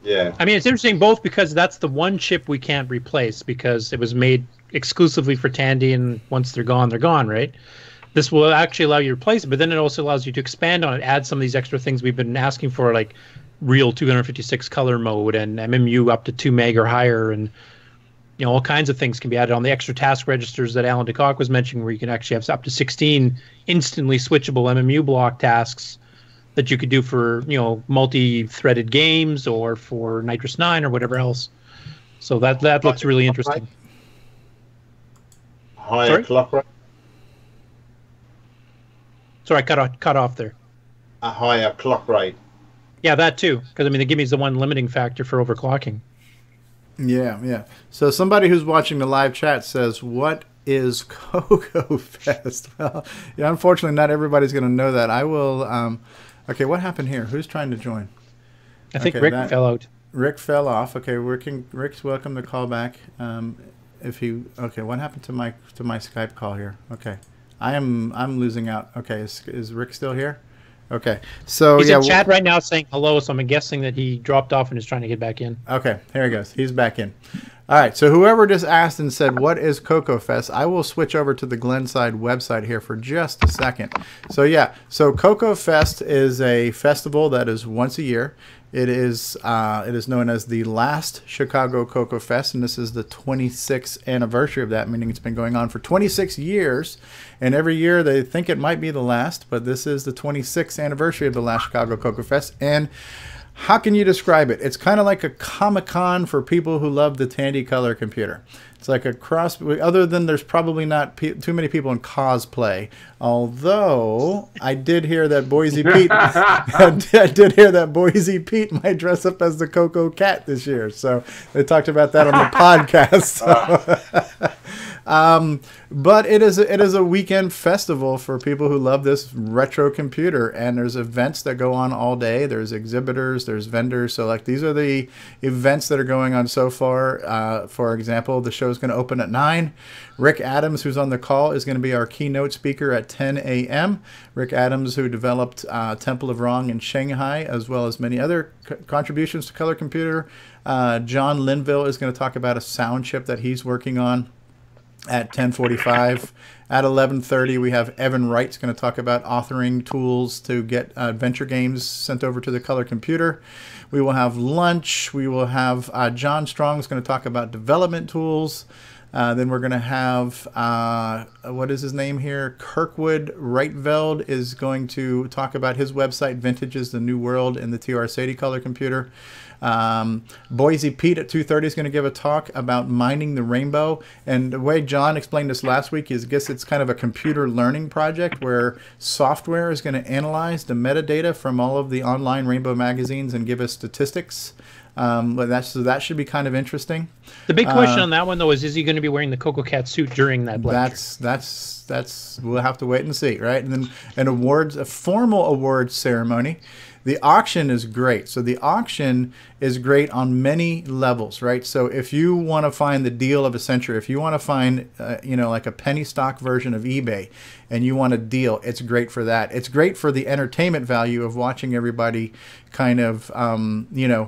Yeah. I mean, it's interesting both because that's the one chip we can't replace because it was made exclusively for Tandy, and once they're gone, right? This will actually allow you to replace it, but then it also allows you to expand on it, add some of these extra things we've been asking for, like real 256 color mode and MMU up to 2 meg or higher, and all kinds of things can be added on the extra task registers that Alan DeCock was mentioning, where you can actually have up to 16 instantly switchable MMU block tasks that you could do for multi-threaded games or for Nitrous 9 or whatever else. So that looks really interesting. Higher clock rate. Sorry, cut off there. A higher clock rate. Yeah, that too. Because the gimme is the one limiting factor for overclocking. Yeah. So somebody who's watching the live chat says, "What is CoCoFEST?" Well, yeah, unfortunately, not everybody's going to know that. I will. Okay, what happened here? Who's trying to join? I think Rick fell out. Rick fell off. Okay, Rick's welcome to call back. Okay, what happened to my Skype call here? Okay, I'm losing out. Okay, is Rick still here? Okay. So he's yeah, in chat right now saying hello, so I'm guessing that he dropped off and is trying to get back in. Okay, here he goes. He's back in. All right, so whoever just asked and said, what is CoCoFest? I will switch over to the Glenside website here for just a second. So yeah, so CoCoFest is a festival that is once a year. It is known as the last Chicago CoCoFest, and this is the 26th anniversary of that, meaning it's been going on for 26 years. And every year they think it might be the last, but this is the 26th anniversary of the last Chicago CoCoFest. And how can you describe it? It's kind of like a Comic-Con for people who love the Tandy Color Computer. It's like a cross, other than there's probably not too many people in cosplay. Although I did hear that Boise Pete, I did hear that Boise Pete might dress up as the Coco Cat this year. So they talked about that on the podcast. So. But it is a weekend festival for people who love this retro computer, and there's events that go on all day. There's exhibitors, there's vendors. So like these are the events that are going on so far. For example, the show is going to open at 9. Rick Adams, who's on the call, is going to be our keynote speaker at 10 a.m. Rick Adams, who developed Temple of Wrong in Shanghai, as well as many other contributions to color computer. John Linville is going to talk about a sound chip that he's working on at 10:45. At 11:30, we have Evan Wright's going to talk about authoring tools to get adventure games sent over to the color computer. We will have lunch. We will have John Strong's going to talk about development tools. Then we're going to have, what is his name here? Kirkwood Reitveld is going to talk about his website, Vintage is the New World, in the TR Sadie color computer. Boise Pete at 2:30 is going to give a talk about mining the rainbow. And the way John explained this last week is, I guess it's kind of a computer learning project where software is going to analyze the metadata from all of the online rainbow magazines and give us statistics. But that should be kind of interesting. The big question on that one, though, is he going to be wearing the Coco Cat suit during that lecture? That's we'll have to wait and see, right? And then a formal awards ceremony. The auction is great. So the auction is great on many levels, right? So if you want to find the deal of a century, if you want to find, like a penny stock version of eBay, and you want a deal, it's great for that. It's great for the entertainment value of watching everybody kind of,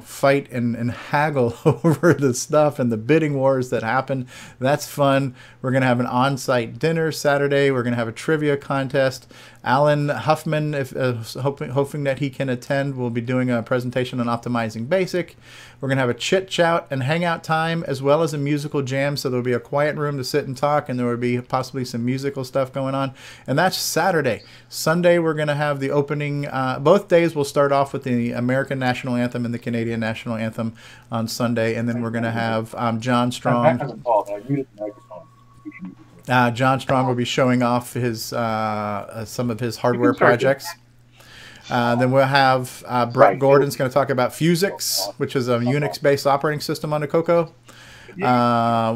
fight and haggle over the stuff and the bidding wars that happen. That's fun. We're going to have an on-site dinner Saturday. We're going to have a trivia contest. Alan Huffman, hoping that he can attend, will be doing a presentation on optimizing BASIC. We're going to have a chit-chat and hangout time, as well as a musical jam. So there'll be a quiet room to sit and talk, and there will be possibly some musical stuff going on. And that's Saturday. Sunday, we're going to have the opening. Both days will start off with the American National Anthem and the Canadian National Anthem on Sunday. And then we're going to have John Strong. John Strong will be showing off his some of his hardware projects. Then we'll have Brett Gordon's going to talk about Fusix, which is a Unix-based operating system on the CoCo.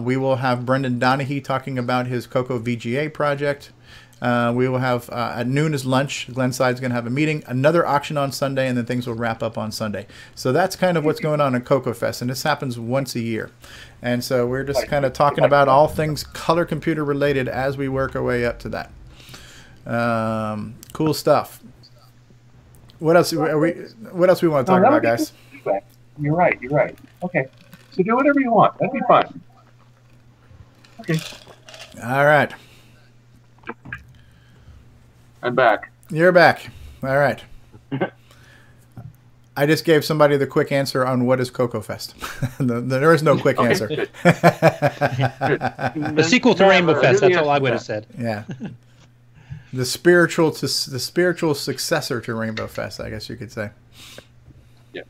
We will have Brendan Donahue talking about his CoCo VGA project. We will have, at noon is lunch. Glenside's going to have a meeting, another auction on Sunday, and then things will wrap up on Sunday. So that's kind of what's going on in CoCoFest, and this happens once a year. And so we're just kind of talking about all things color computer related as we work our way up to that. Cool stuff. What else we want to talk about, guys? You're right. Okay. So do whatever you want. That'd be fun. Okay. All right. I'm back. You're back. All right. I just gave somebody the quick answer on what is CoCoFest. There is no quick answer. The sequel to Rainbow Fest. That's all I would have said. Yeah. The spiritual successor to Rainbow Fest, I guess you could say. Yeah.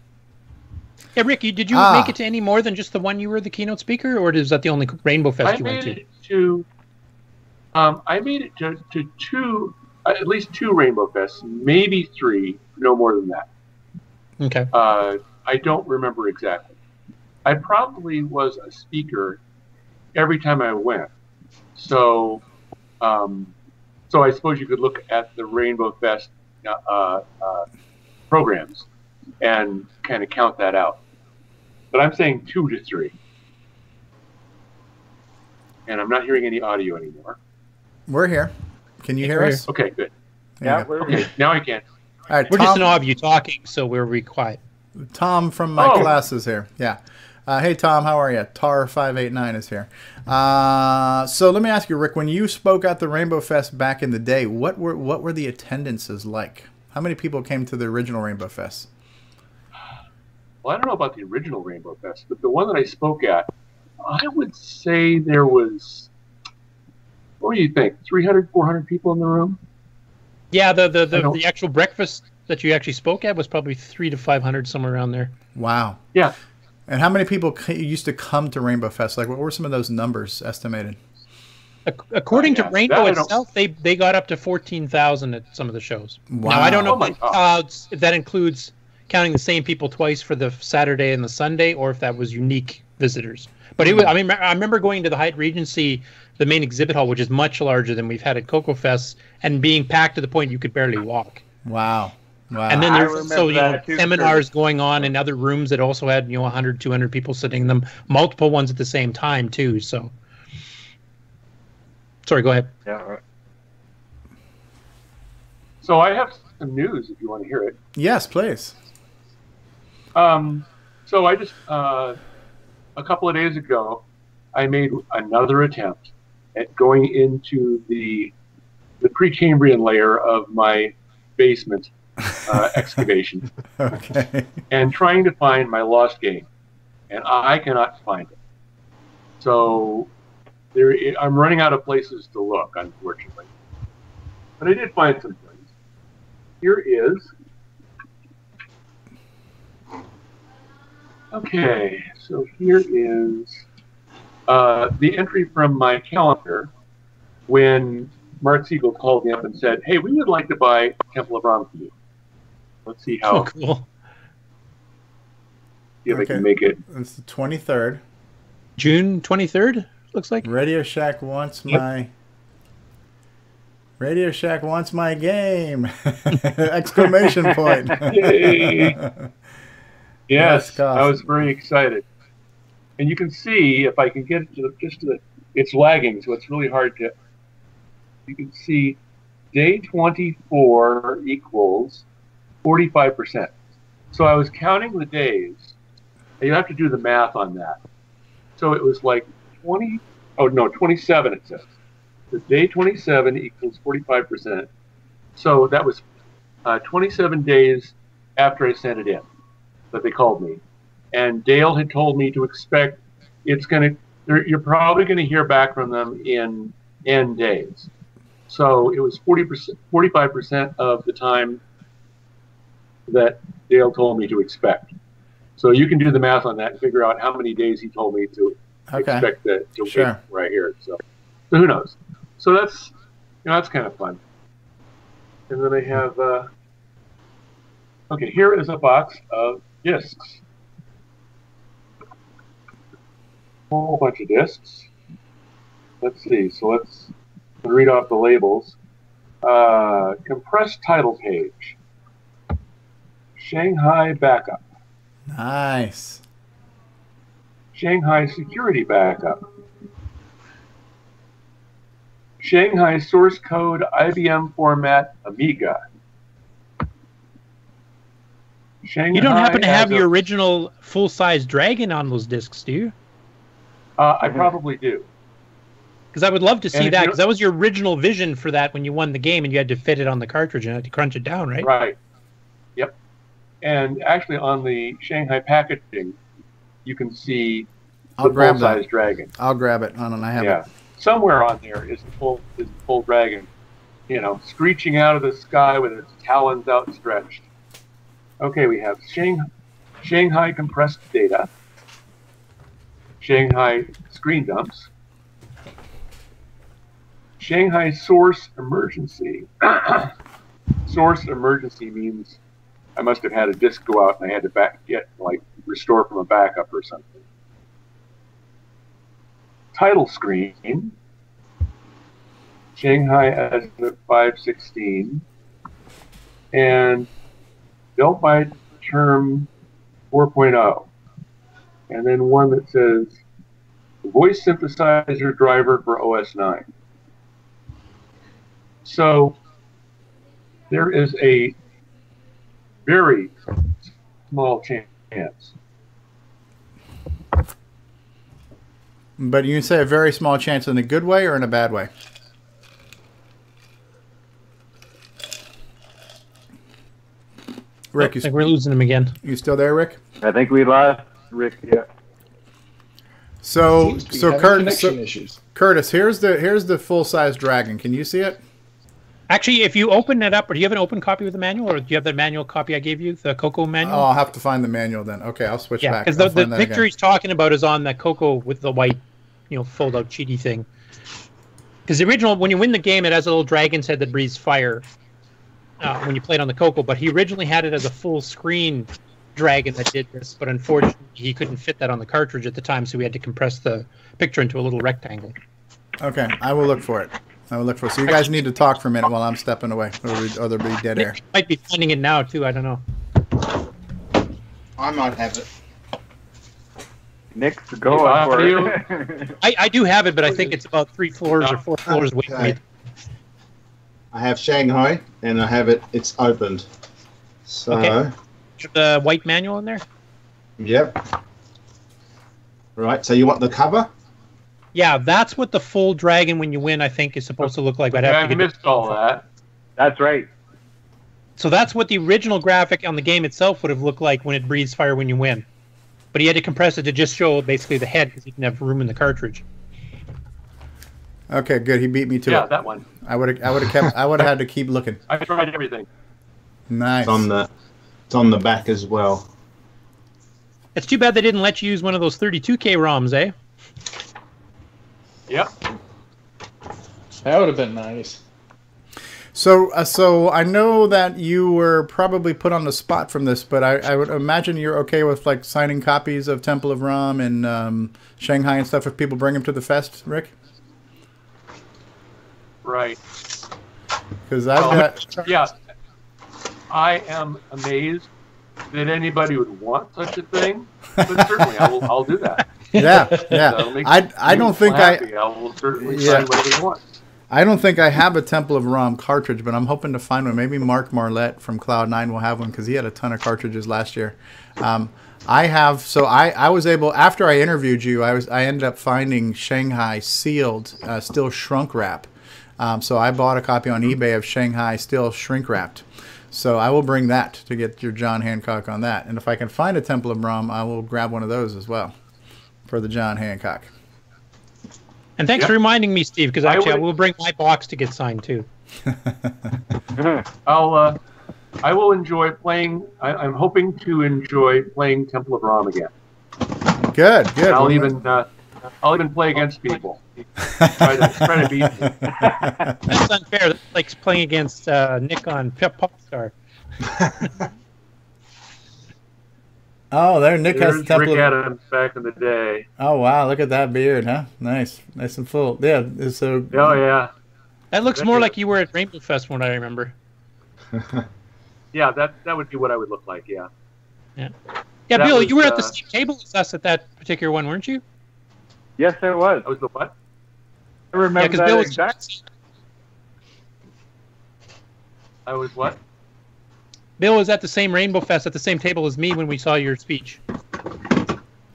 Hey, Ricky, did you make it to any more than just the one you were the keynote speaker, or is that the only Rainbow Fest you went to? I made it to two, at least 2 Rainbow Fests, maybe 3, no more than that. Okay. I don't remember exactly. I probably was a speaker every time I went. So I suppose you could look at the Rainbow Fest programs and kind of count that out. But I'm saying 2 to 3. And I'm not hearing any audio anymore. We're here. Can you hear us? Okay, good. Yeah, we're okay. Now I can. All right, We're Tom, just in awe of you talking, so we're be quiet. Tom from my class is here. Yeah. Hey, Tom, how are you? Tar589 is here. So let me ask you, Rick, when you spoke at the Rainbow Fest back in the day, what were the attendances like? How many people came to the original Rainbow Fest? Well, I don't know about the original Rainbow Fest, but the one that I spoke at, I would say there was, what do you think, 300, 400 people in the room? Yeah, the actual breakfast that you actually spoke at was probably 300 to 500, somewhere around there. Wow. Yeah. And how many people used to come to Rainbow Fest? Like, what were some of those numbers estimated? According to Rainbow itself, they got up to 14,000 at some of the shows. Wow. Now, I don't know if that includes counting the same people twice for the Saturday and the Sunday, or if that was unique visitors. But it was, I mean, I remember going to the Hyatt Regency, the main exhibit hall, which is much larger than we've had at CoCoFEST, and being packed to the point you could barely walk. Wow. Wow. And then there's seminars going on in other rooms that also had 100, 200 people sitting in them, multiple ones at the same time too. So, sorry, go ahead. Yeah. Right. So I have some news if you want to hear it. Yes, please. So I just a couple of days ago, I made another attempt at going into the Precambrian layer of my basement excavation. Okay. And trying to find my lost game, and I cannot find it. So I'm running out of places to look, unfortunately. But I did find some things. Here is. Okay, so here is the entry from my calendar when Mark Siegel called me up and said, "Hey, we would like to buy Temple of Ram for you." Let's see how. Oh, cool. See if I can make it. It's the 23rd. June 23rd, looks like. Radio Shack wants my game! Exclamation point! Yay. Yes, I was very excited. And you can see, if I can get it to it's lagging, so it's really hard to. You can see day 24 equals 45%. So I was counting the days. You have to do the math on that. So it was like 27 it says. The day 27 equals 45%. So that was 27 days after I sent it in that they called me. And Dale had told me to expect you're probably going to hear back from them in N days. So it was 45% of the time that Dale told me to expect. So you can do the math on that and figure out how many days he told me to expect to wait right here. So who knows? So that's kind of fun. And then I have here is a box of discs. A whole bunch of discs. Let's see. So let's read off the labels. Compressed title page. Shanghai backup. Nice. Shanghai security backup. Shanghai source code IBM format Amiga. Shanghai you don't happen to have your original full-size Dragon on those discs, do you? I probably do. Because I would love to see that, because that was your original vision for that when you won the game and you had to fit it on the cartridge and had to crunch it down, right? Right. Yep. And actually on the Shanghai packaging, you can see the full-size Dragon. I'll grab it. I have it. Somewhere on there is the full Dragon, screeching out of the sky with its talons outstretched. Okay, we have Shanghai compressed data, Shanghai screen dumps, Shanghai source emergency. Source emergency means I must have had a disk go out and I had to restore from a backup or something. Title screen, Shanghai as of 5/16, and built by term 4.0, and then one that says voice synthesizer driver for OS 9. So there is a very small chance. But you say a very small chance in a good way or in a bad way? Rick, I think we're losing him again. You still there, Rick? I think we lost Rick. Yeah. So Curtis, Curtis, here's the full size dragon. Can you see it? Actually, if you open it up, or do you have an open copy of the manual, or do you have the manual copy I gave you, the CoCo manual? Oh, I'll have to find the manual then. Okay, I'll switch back. Yeah, because the picture he's talking about is on the CoCo with the white, fold-out cheaty thing. Because the original, when you win the game, it has a little dragon's head that breathes fire when you play it on the CoCo, but he originally had it as a full-screen dragon that did this, but unfortunately he couldn't fit that on the cartridge at the time, so we had to compress the picture into a little rectangle. Okay, I will look for it. So you guys need to talk for a minute while I'm stepping away, or there'll be dead air. Might be finding it now too. I don't know. I might have it. Nick's going for it. I do have it, but I think it's about 3 floors or 4 floors away from me. I have Shanghai, and I have it. It's opened. So. Okay. The white manual in there. Yep. Right. So you want the cover? Yeah, that's what the full dragon when you win, I think, is supposed to look like. But I missed all that. That's right. So that's what the original graphic on the game itself would have looked like when it breathes fire when you win. But he had to compress it to just show basically the head because he didn't have room in the cartridge. Okay, good. He beat me to it. Yeah, that one. I would have had to keep looking. I tried everything. Nice. It's on the back as well. It's too bad they didn't let you use one of those 32K ROMs, eh? Yep. That would have been nice. So I know that you were probably put on the spot from this, but I would imagine you're okay with like signing copies of Temple of Rom and Shanghai and stuff if people bring them to the fest, Rick? Right. Because I've got... Yeah. I am amazed that anybody would want such a thing, but certainly I'll do that. Yeah. I don't think I will certainly sign whatever you want. I don't think I have a Temple of Rom cartridge, but I'm hoping to find one. Maybe Mark Marlette from Cloud9 will have one because he had a ton of cartridges last year. I have, so I was able, after I interviewed you, I ended up finding Shanghai sealed, still shrunk wrap. So I bought a copy on eBay of Shanghai still shrink wrapped. So I will bring that to get your John Hancock on that. And if I can find a Temple of Rom, I will grab one of those as well for the John Hancock. And thanks for reminding me, Steve, because actually I will bring my box to get signed too. I will enjoy playing. I'm hoping to enjoy playing Temple of Rom again. Good. And I'll even play against people. try to beat me. That's unfair. That's like playing against Nick on Popstar. Oh, there Nick has the Temple Rick Adams back in the day. Oh wow, look at that beard, huh? Nice and full. Yeah, so. Oh yeah. That looks more like you were at Rainbow Fest, when I remember. Yeah, that would be what I would look like. Yeah. Yeah, Bill, you were at the same table as us at that particular one, weren't you? Yes, I was. I was the what? I remember that Bill exactly. I was what? Bill was at the same Rainbow Fest at the same table as me when we saw your speech.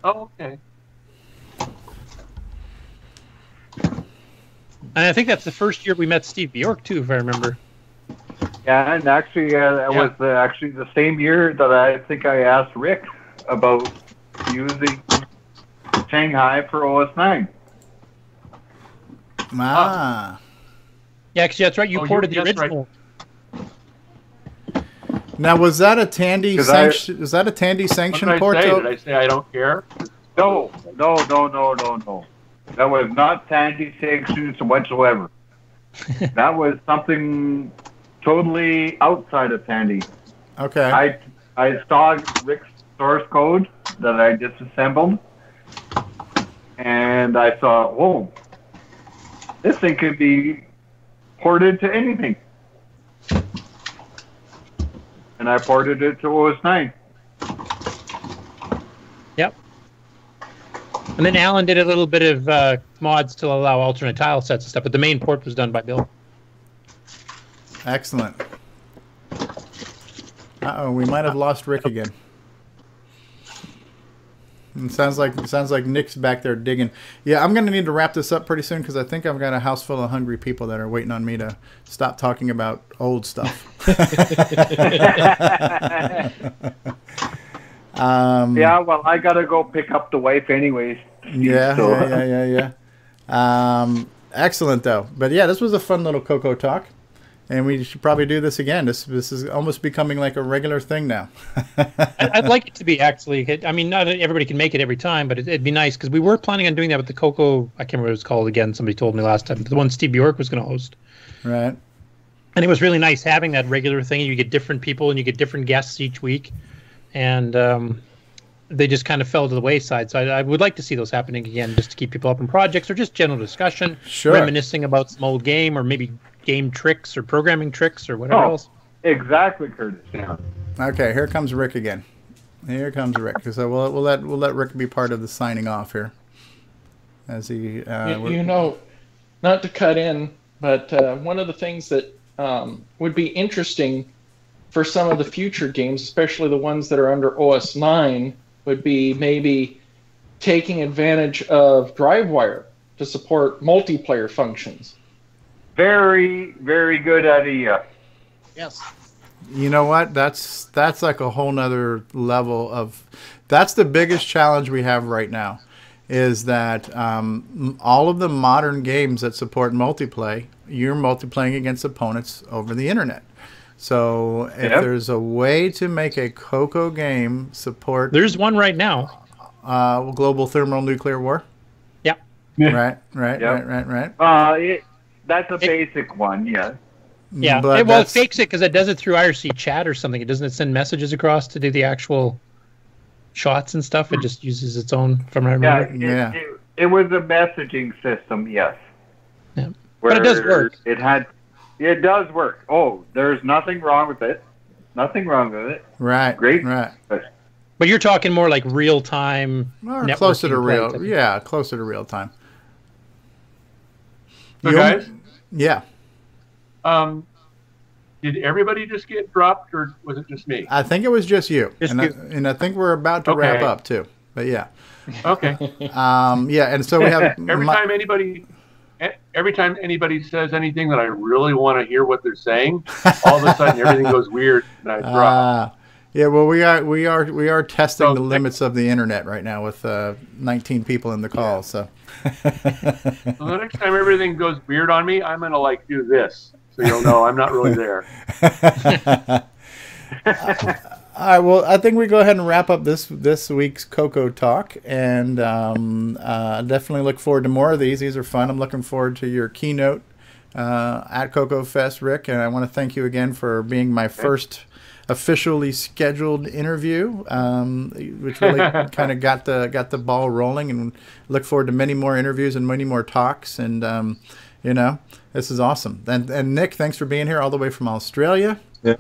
Oh, okay. And I think that's the first year we met Steve Bjork, too, if I remember. Yeah, and actually, it was actually the same year that I think I asked Rick about using Shanghai for OS9. Ah. Yeah, because that's right. You ported the original. Right. Now, was that a Tandy sanction? Was that a Tandy sanction port? Did I say I don't care? No. That was not Tandy sanctions whatsoever. That was something totally outside of Tandy. Okay. I saw Rick's source code that I disassembled, and I thought, whoa, this thing could be ported to anything. And I ported it to OS9. Yep. And then Alan did a little bit of mods to allow alternate tile sets and stuff, but the main port was done by Bill. Excellent. Uh-oh, we might have lost Rick again. It sounds like Nick's back there digging. Yeah, I'm going to need to wrap this up pretty soon because I think I've got a house full of hungry people that are waiting on me to stop talking about old stuff. Yeah, well, I got to go pick up the wife anyways. Yeah. Excellent, though. But, yeah, this was a fun little CoCo Talk. And we should probably do this again. This is almost becoming like a regular thing now. I'd like it to be actually. I mean, not everybody can make it every time, but it'd be nice because we were planning on doing that with the CoCo. I can't remember what it was called again. Somebody told me last time. The one Steve Bjork was going to host. Right. And it was really nice having that regular thing. You get different people and you get different guests each week. And they just kind of fell to the wayside. So I would like to see those happening again just to keep people up in projects or just general discussion. Sure. Reminiscing about some old game or maybe game tricks or programming tricks or whatever else. Exactly, Curtis. Yeah. Okay, here comes Rick again. Here comes Rick. So we'll let Rick be part of the signing off here. As he, not to cut in, but one of the things that would be interesting for some of the future games, especially the ones that are under OS 9, would be maybe taking advantage of DriveWire to support multiplayer functions. Very, very good idea. Yes. You know what? That's like a whole nother level of. That's the biggest challenge we have right now, is that all of the modern games that support multiplayer, you're multiplaying against opponents over the internet. So if there's a way to make a CoCo game support, there's one right now. Global thermonuclear war. Yeah. Right. That's a basic one, yes. Yeah. But it fakes it because it does it through IRC chat or something. It doesn't send messages across to do the actual shots and stuff. It just uses its own. From what I remember. It was a messaging system, yes. Yeah. But it does work. It does work. Oh, there's nothing wrong with it. Nothing wrong with it. Right. Great. Right. But you're talking more like real time. Or closer to real. Yeah, closer to real time. So guys? Yeah. Did everybody just get dropped, or was it just me? I think it was just you. And I think we're about to wrap up, too. But, yeah. Okay. And so we have... Every time anybody says anything that I really want to hear what they're saying, all of a sudden everything goes weird and I drop. Yeah, well, we are testing the limits of the internet right now with 19 people in the call. So the next time everything goes weird on me, I'm gonna do this, so you'll know I'm not really there. All right, well, I think we go ahead and wrap up this week's CoCo Talk, and definitely look forward to more of these. These are fun. I'm looking forward to your keynote at CoCoFEST, Rick, and I want to thank you again for being my first officially scheduled interview, which really kind of got the ball rolling, and look forward to many more interviews and many more talks, and this is awesome. And Nick, thanks for being here all the way from Australia. Yeah.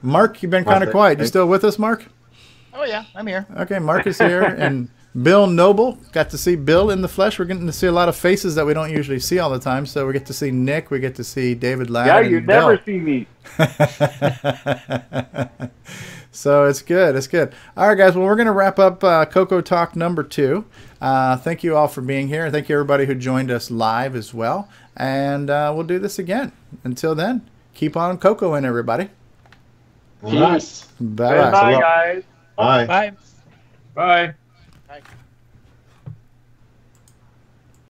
Mark, you've been kind of quiet. You still with us, Mark? Oh, yeah, I'm here. Okay, Mark is here. And Bill Noble, got to see Bill in the flesh. We're getting to see a lot of faces that we don't usually see all the time. So we get to see Nick. We get to see David Ladd. Yeah, you never see me. So it's good. It's good. All right, guys. Well, we're going to wrap up CoCo Talk number 2. Thank you all for being here. Thank you, everybody who joined us live as well. And we'll do this again. Until then, keep on CoCoing, everybody. Peace. Bye. Bye, guys. Bye. Bye. Bye. Bye.